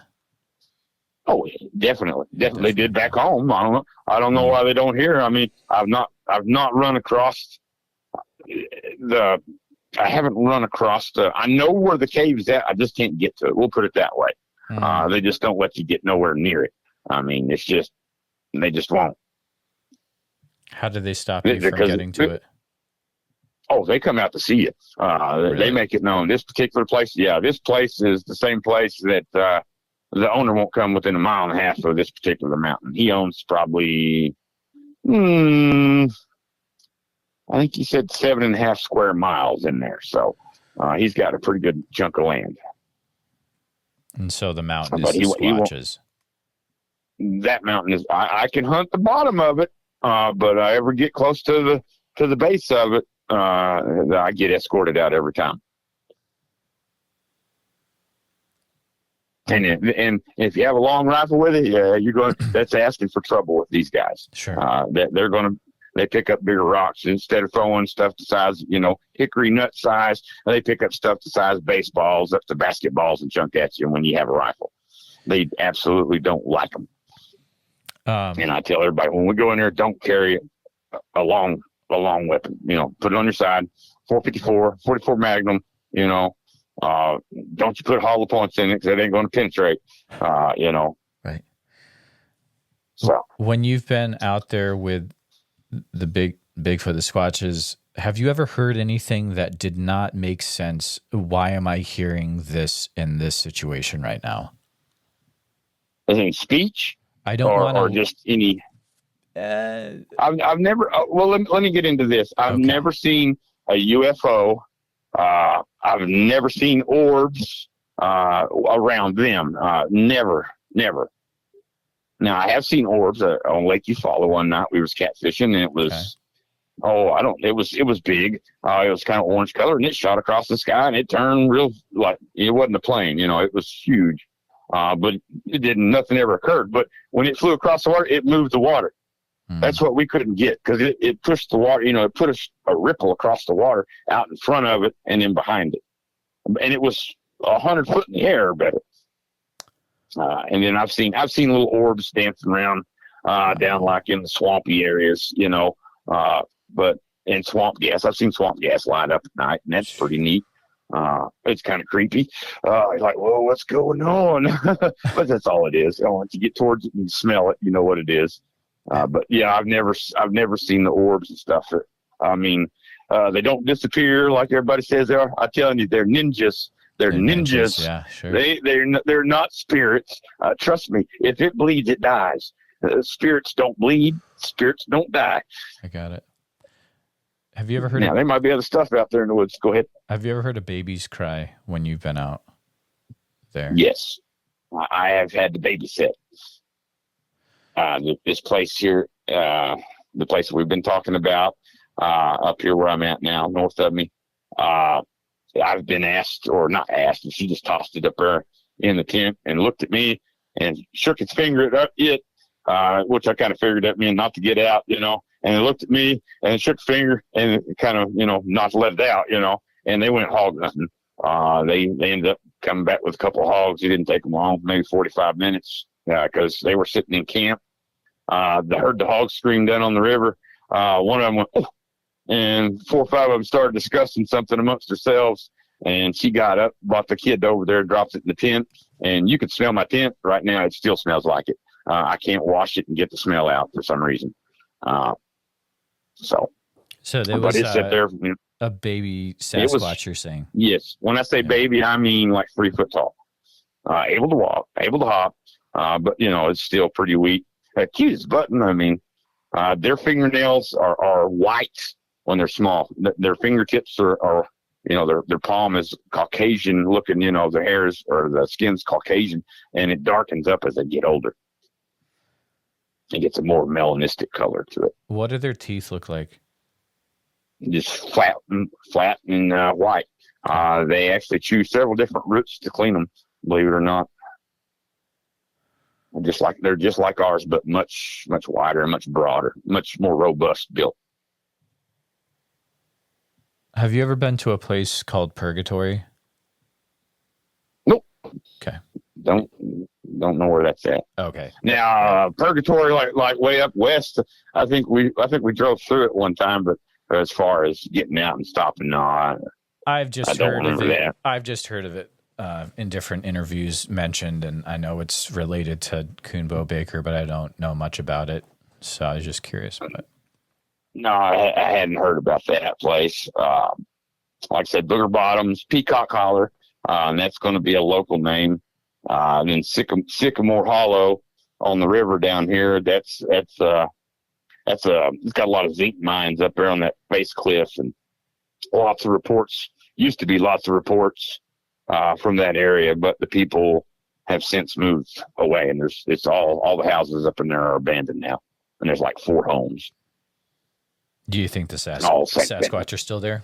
Oh, definitely. They did back home. I don't know why they don't here. I mean, I've not run across I haven't run across I know where the cave's at. I just can't get to it. We'll put it that way. They just don't let you get nowhere near it. I mean, they just won't. How do they stop you from getting to it? Oh, they come out to see it. Really? They make it known. This particular place, this place is the same place that the owner won't come within a mile and a half of this particular mountain. He owns probably, I think he said 7.5 square miles in there. So he's got a pretty good chunk of land. And so the mountain is the Squatches. That mountain is, I can hunt the bottom of it, but I ever get close to the base of it, I get escorted out every time. And if you have a long rifle with it, that's asking for trouble with these guys. Sure. They pick up bigger rocks instead of throwing stuff the size, hickory nut size. They pick up stuff the size of baseballs up to basketballs and chunk at you when you have a rifle. They absolutely don't like them. And I tell everybody when we go in there, don't carry a long weapon. Put it on your side, 454, 44 Magnum. Don't you put hollow points in it because it ain't going to penetrate. Right. So when you've been out there with the Bigfoot, the Squatches, have you ever heard anything that did not make sense? Why am I hearing this in this situation right now? Any speech? I don't want to. Or just any. I've never. Well, let me get into this. I've never seen a UFO. I've never seen orbs around them. Never. Now I have seen orbs on Lake Eufaula one night. We was catfishing, and it was. It was big. It was kind of orange color, and it shot across the sky, and it turned real like it wasn't a plane. It was huge. But nothing ever occurred. But when it flew across the water, it moved the water. That's what we couldn't get because it pushed the water, it put a ripple across the water out in front of it and then behind it. And it was 100 foot in the air or better. And then I've seen little orbs dancing around down like in the swampy areas, but in swamp gas, I've seen swamp gas light up at night, and that's pretty neat. It's kind of creepy. Like, whoa, what's going on? But that's all it is. Once you get towards it and you smell it, you know what it is. But yeah, I've never seen the orbs and stuff. I mean, they don't disappear like everybody says they are. I'm telling you, they're ninjas. They're ninjas. Yeah, sure. They're not spirits. Trust me. If it bleeds, it dies. Spirits don't bleed. Spirits don't die. I got it. Have you ever heard? Now there might be other stuff out there in the woods. Go ahead. Have you ever heard of babies cry when you've been out there? Yes, I have had to babysit. This place here, the place that we've been talking about, up here where I'm at now, north of me. I've been asked, or not asked, and she just tossed it up there in the tent and looked at me and shook its finger at it, which I kind of figured that meant not to get out, you know. And it looked at me and shook the finger and kind of, you know, not to let it out, you know. And they went hog hunting. They ended up coming back with a couple of hogs. It didn't take them long, maybe 45 minutes, because they were sitting in camp. They heard the hogs scream down on the river. One of them went, oh, and 4 or 5 of them started discussing something amongst themselves. And she got up, brought the kid over there, dropped it in the tent. And you could smell my tent right now. It still smells like it. I can't wash it and get the smell out for some reason. So there was a baby Sasquatch, you're saying? Yes. When I say baby, I mean like 3 foot tall. Able to walk, able to hop, but, you know, it's still pretty weak. Cute as a button. I mean, their fingernails are white when they're small. Their fingertips are you know, their palm is Caucasian looking, you know, the hairs or the skin's Caucasian, and it darkens up as they get older. It gets a more melanistic color to it. What do their teeth look like? Just flat and white. They actually chew several different roots to clean them, believe it or not. They're just like ours, but much wider and much broader, much more robust built. Have you ever been to a place called Purgatory? Nope. Okay. Don't know where that's at. Okay. Now, Purgatory, like way up west, I think we drove through it one time, but as far as getting out and stopping, no. I've just heard of it. I've just heard of it in different interviews mentioned, and I know it's related to Coonbo Baker, but I don't know much about it, so I was just curious about it. No, I hadn't heard about that place. Like I said, Booger Bottoms, Peacock Holler, and that's going to be a local name. And then Sycamore Hollow on the river down here. It's got a lot of zinc mines up there on that face cliff, and lots of reports. Used to be lots of reports from that area, but the people have since moved away, and it's all the houses up in there are abandoned now, and there's like 4 homes. Do you think the Sasquatch are still there?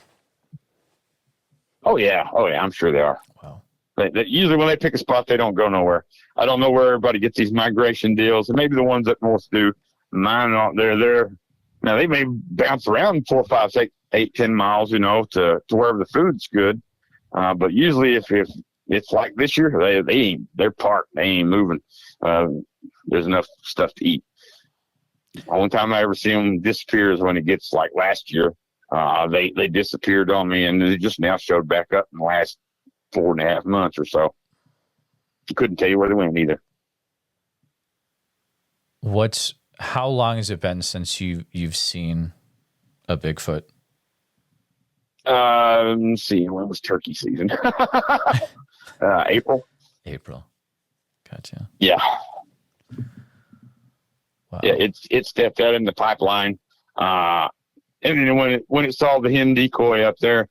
Oh yeah, I'm sure they are. Wow. They usually when they pick a spot, they don't go nowhere. I don't know where everybody gets these migration deals, and maybe the ones up north do. Mine aren't. They're there. Now they may bounce around 4, 5, 6, 8, 10 miles, you know, to wherever the food's good. But usually, if it's like this year, they're parked. They ain't moving. There's enough stuff to eat. The only time I ever see them disappear is when it gets like last year. They disappeared on me, and they just now showed back up in the last 4.5 months or so. Couldn't tell you where they went either. How long has it been since you've seen a Bigfoot? Let's see. When was turkey season? April. April. Gotcha. Yeah. Wow. Yeah, it stepped out in the pipeline. And then when it saw the hen decoy up there,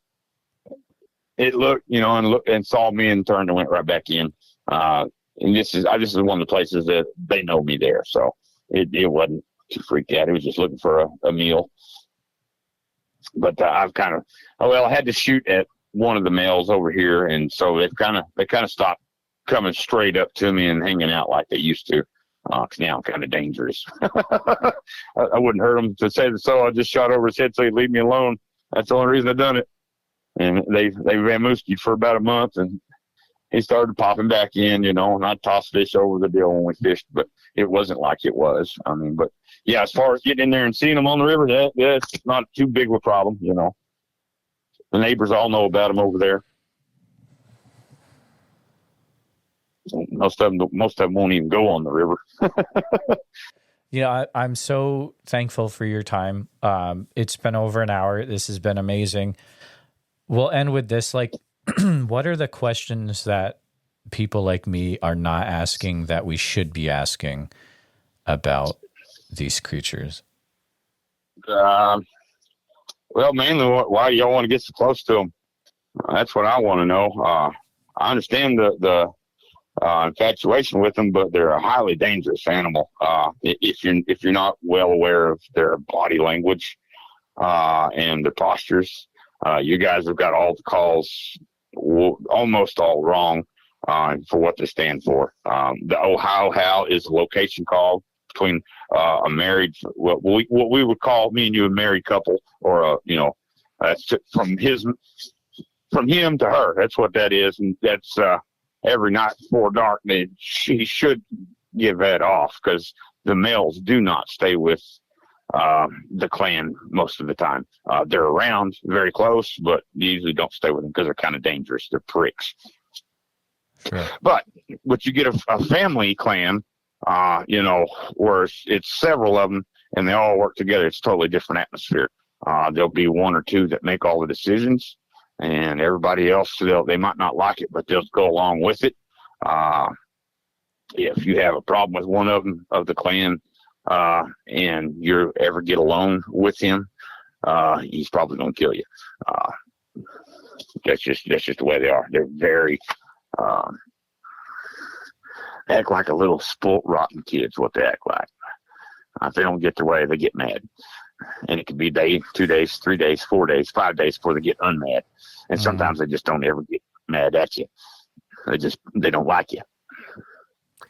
it looked, you know, and saw me and turned and went right back in. And this is one of the places that they know me there, so it wasn't too freaked out. It was just looking for a meal. But I had to shoot at one of the males over here, and so they kind of stopped coming straight up to me and hanging out like they used to. 'Cause now I'm kind of dangerous. I wouldn't hurt him to say so. I just shot over his head so he'd leave me alone. That's the only reason I've done it. And they vamoosed for about a month, and he started popping back in, you know, and I tossed fish over the deal when we fished, but it wasn't like it was. I mean, but yeah, as far as getting in there and seeing them on the river, that's not too big of a problem, you know. The neighbors all know about them over there. Most of them won't even go on the river. I'm so thankful for your time. It's been over an hour. This has been amazing. We'll end with this. Like, what are the questions that people like me are not asking that we should be asking about these creatures? Well, mainly, why do y'all want to get so close to them? That's what I want to know. I understand the infatuation with them, but they're a highly dangerous animal. If you're not well aware of their body language and their postures, you guys have got all the calls almost all wrong for what they stand for. The Ohio Howl is a location call between a married, what we would call, me and you, a married couple, or that's from him to her. That's what that is, and that's every night before dark. She should give that off, because the males do not stay with the clan most of the time. They're around very close, but they usually don't stay with them because they're kind of dangerous. They're pricks. Sure. But you get a family clan, where it's several of them and they all work together. It's a totally different atmosphere. There'll be one or two that make all the decisions, and everybody else, they might not like it, but they'll go along with it. If you have a problem with one of them, of the clan, and you ever get alone with him, he's probably going to kill you. That's just the way they are. They're very, act like a little spoiled, rotten kid's what they act like. If they don't get their way, they get mad. And it could be a day, 2 days, 3 days, 4 days, 5 days before they get unmad. And sometimes they just don't ever get mad at you. They don't like you.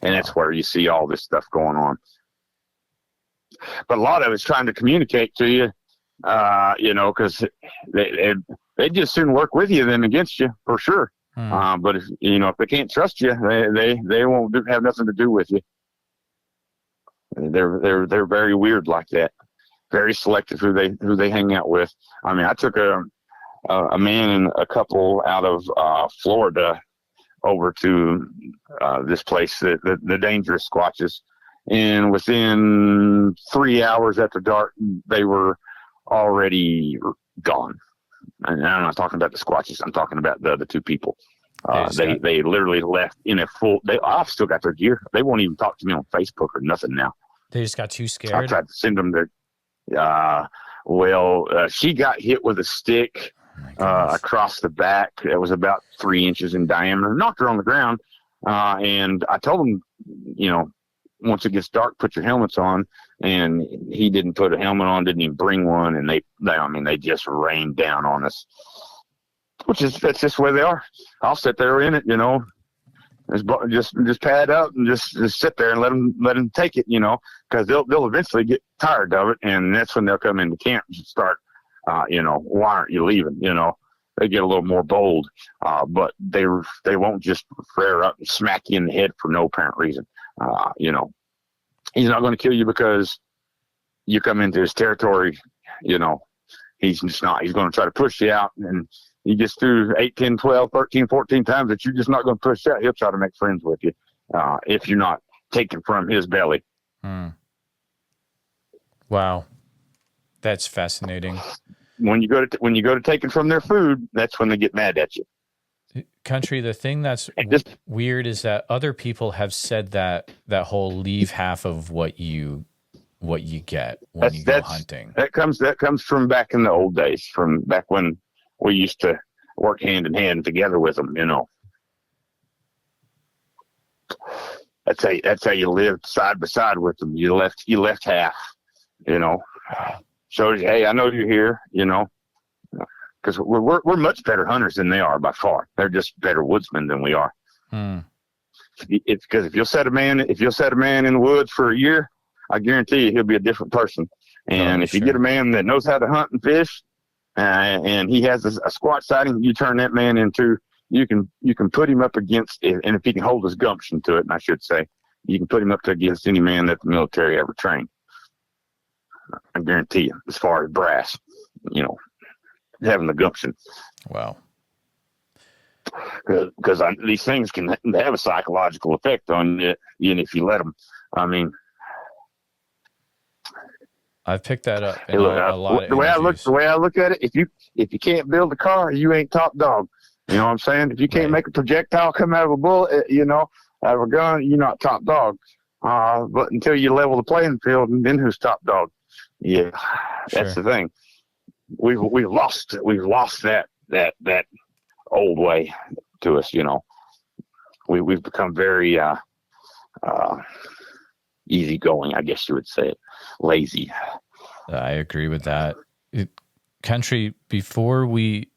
And that's where you see all this stuff going on. But a lot of it's trying to communicate to you, because they just soon work with you than against you, for sure. But if they can't trust you, they won't have nothing to do with you. They're very weird like that. Very selective who they hang out with. I mean, I took a man and a couple out of Florida over to this place, the dangerous Squatches, and within 3 hours after dark, they were already gone. And I'm not talking about the Squatches. I'm talking about the other two people. They literally left in a full. I've still got their gear. They won't even talk to me on Facebook or nothing now. They just got too scared. I tried to send them their. She got hit with a stick across the back. It was about 3 inches in diameter. Knocked her on the ground. And I told him, once it gets dark, put your helmets on. And he didn't put a helmet on, didn't even bring one. And they just rained down on us. That's just the way they are. I'll sit there in it, just pad up and just sit there and let them take it, because they'll eventually get tired of it, and that's when they'll come into camp and start, why aren't you leaving? They get a little more bold, but they won't just flare up and smack you in the head for no apparent reason. He's not going to kill you because you come into his territory. He's just not. He's going to try to push you out, and he gets through 8, 10, 12, 13, 14 times that you're just not going to push out. He'll try to make friends with you if you're not taken from his belly. Wow, that's fascinating. When you go to taking from their food, that's when they get mad at you. Country, the thing that's weird is that other people have said that whole leave half of what you get when you go hunting. That comes from back in the old days, from back when we used to work hand in hand together with them. That's how you lived side by side with them. You left half. Shows you, hey, I know you're here. Because we're much better hunters than they are by far. They're just better woodsmen than we are. It's because if you'll set a man in the woods for a year, I guarantee you he'll be a different person. And if you get a man that knows how to hunt and fish, and he has a Squatch sighting, you turn that man into, you can put him up against, and if he can hold his gumption to it, and I should say, you can put him up against any man that the military ever trained. I guarantee you, as far as brass, having the gumption. Wow. because these things can have a psychological effect on you, even if you let them. I mean, I've picked that up in a lot of the way interviews. the way I look at it, if you can't build a car, you ain't top dog. You know what I'm saying? If you can't make a projectile come out of a bullet, out of a gun, you're not top dog. But until you level the playing field, and then who's top dog? Yeah, that's the thing. We've lost that old way to us. We've become very easygoing, I guess you would say it. Lazy. I agree with that. Country, before we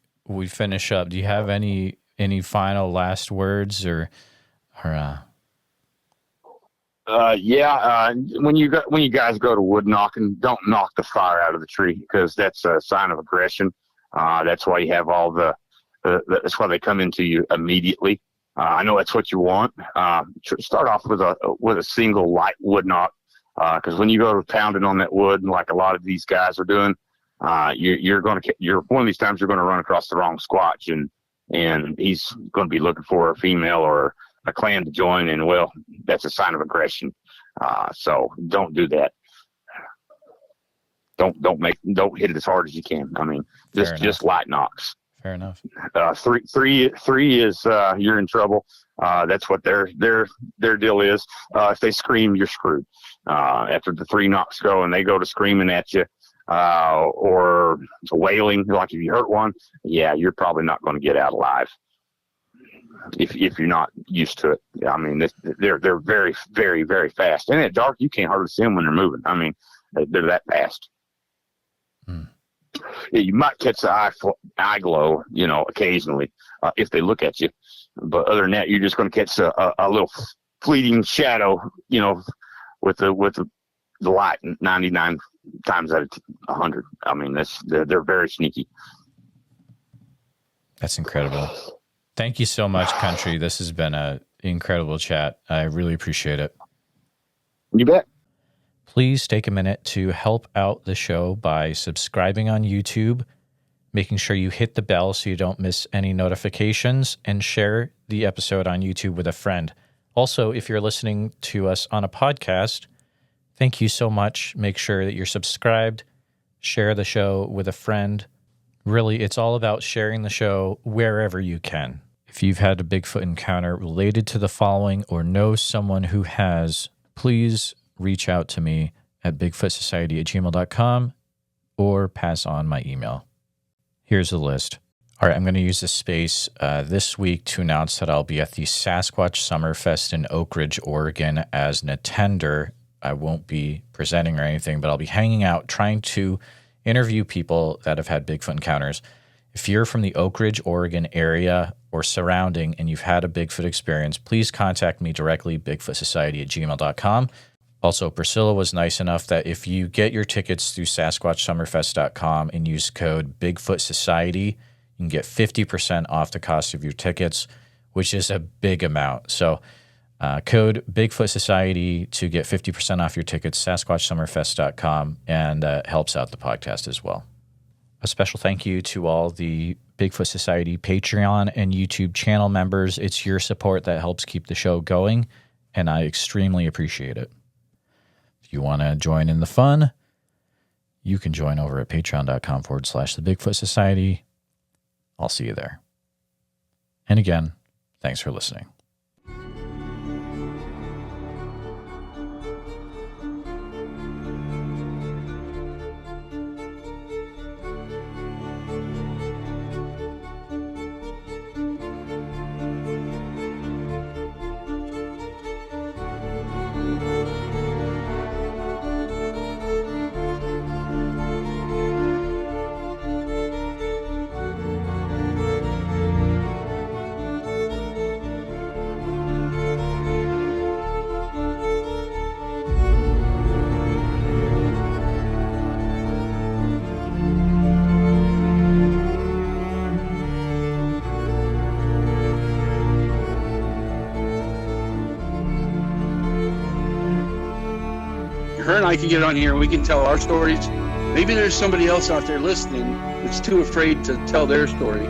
finish up, do you have any final last words or when you guys go to wood knocking, don't knock the fire out of the tree, because that's a sign of aggression. That's why you have all that's why they come into you immediately. I know that's what you want. Start off with a single light wood knock, because when you go to pounding on that wood, like a lot of these guys are doing, you're one of these times you're going to run across the wrong Squatch, and he's going to be looking for a female or a clan to join, and well, that's a sign of aggression. So don't do that. Don't hit it as hard as you can. I mean, just light knocks. Fair enough. Three is you're in trouble. That's what their deal is. If they scream, you're screwed. After the 3 knocks go and they go to screaming at you, or wailing, like if you hurt one, you're probably not going to get out alive. If you're not used to it. I mean, they're very, very, very fast. And at dark, you can't hardly see them when they're moving. I mean, they're that fast. Yeah, you might catch the eye glow, occasionally, if they look at you. But other than that, you're just going to catch a little fleeting shadow, with the light 99 times out of 100. I mean, they're very sneaky. That's incredible. Thank you so much, Country. This has been an incredible chat. I really appreciate it. You bet. Please take a minute to help out the show by subscribing on YouTube, making sure you hit the bell so you don't miss any notifications, and share the episode on YouTube with a friend. Also, if you're listening to us on a podcast, thank you so much. Make sure that you're subscribed, share the show with a friend. Really, it's all about sharing the show wherever you can. If you've had a Bigfoot encounter related to the following or know someone who has, please reach out to me at bigfootsociety@gmail.com or pass on my email. Here's the list. All right, I'm going to use this space this week to announce that I'll be at the Sasquatch Summerfest in Oak Ridge, Oregon as an attender. I won't be presenting or anything, but I'll be hanging out, trying to interview people that have had Bigfoot encounters. If you're from the Oak Ridge, Oregon area or surrounding and you've had a Bigfoot experience, please contact me directly, bigfootsociety@gmail.com. Also, Priscilla was nice enough that if you get your tickets through SasquatchSummerfest.com and use code BigfootSociety, you can get 50% off the cost of your tickets, which is a big amount. So code BigfootSociety to get 50% off your tickets, SasquatchSummerfest.com, and helps out the podcast as well. A special thank you to all the Bigfoot Society Patreon and YouTube channel members. It's your support that helps keep the show going, and I extremely appreciate it. If you want to join in the fun, you can join over at patreon.com/the Bigfoot Society. I'll see you there. And again, thanks for listening. Her and I can get on here and we can tell our stories. Maybe there's somebody else out there listening that's too afraid to tell their story.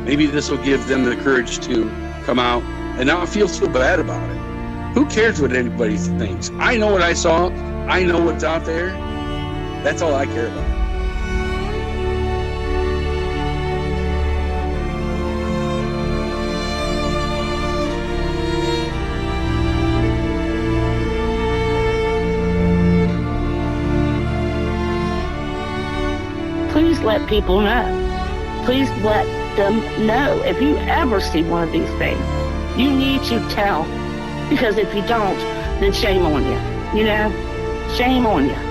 Maybe this will give them the courage to come out and not feel so bad about it. Who cares what anybody thinks? I know what I saw. I know what's out there. That's all I care about. Please let people know. Please let them know. If you ever see one of these things, you need to tell. Because if you don't, then shame on you. You know? Shame on you.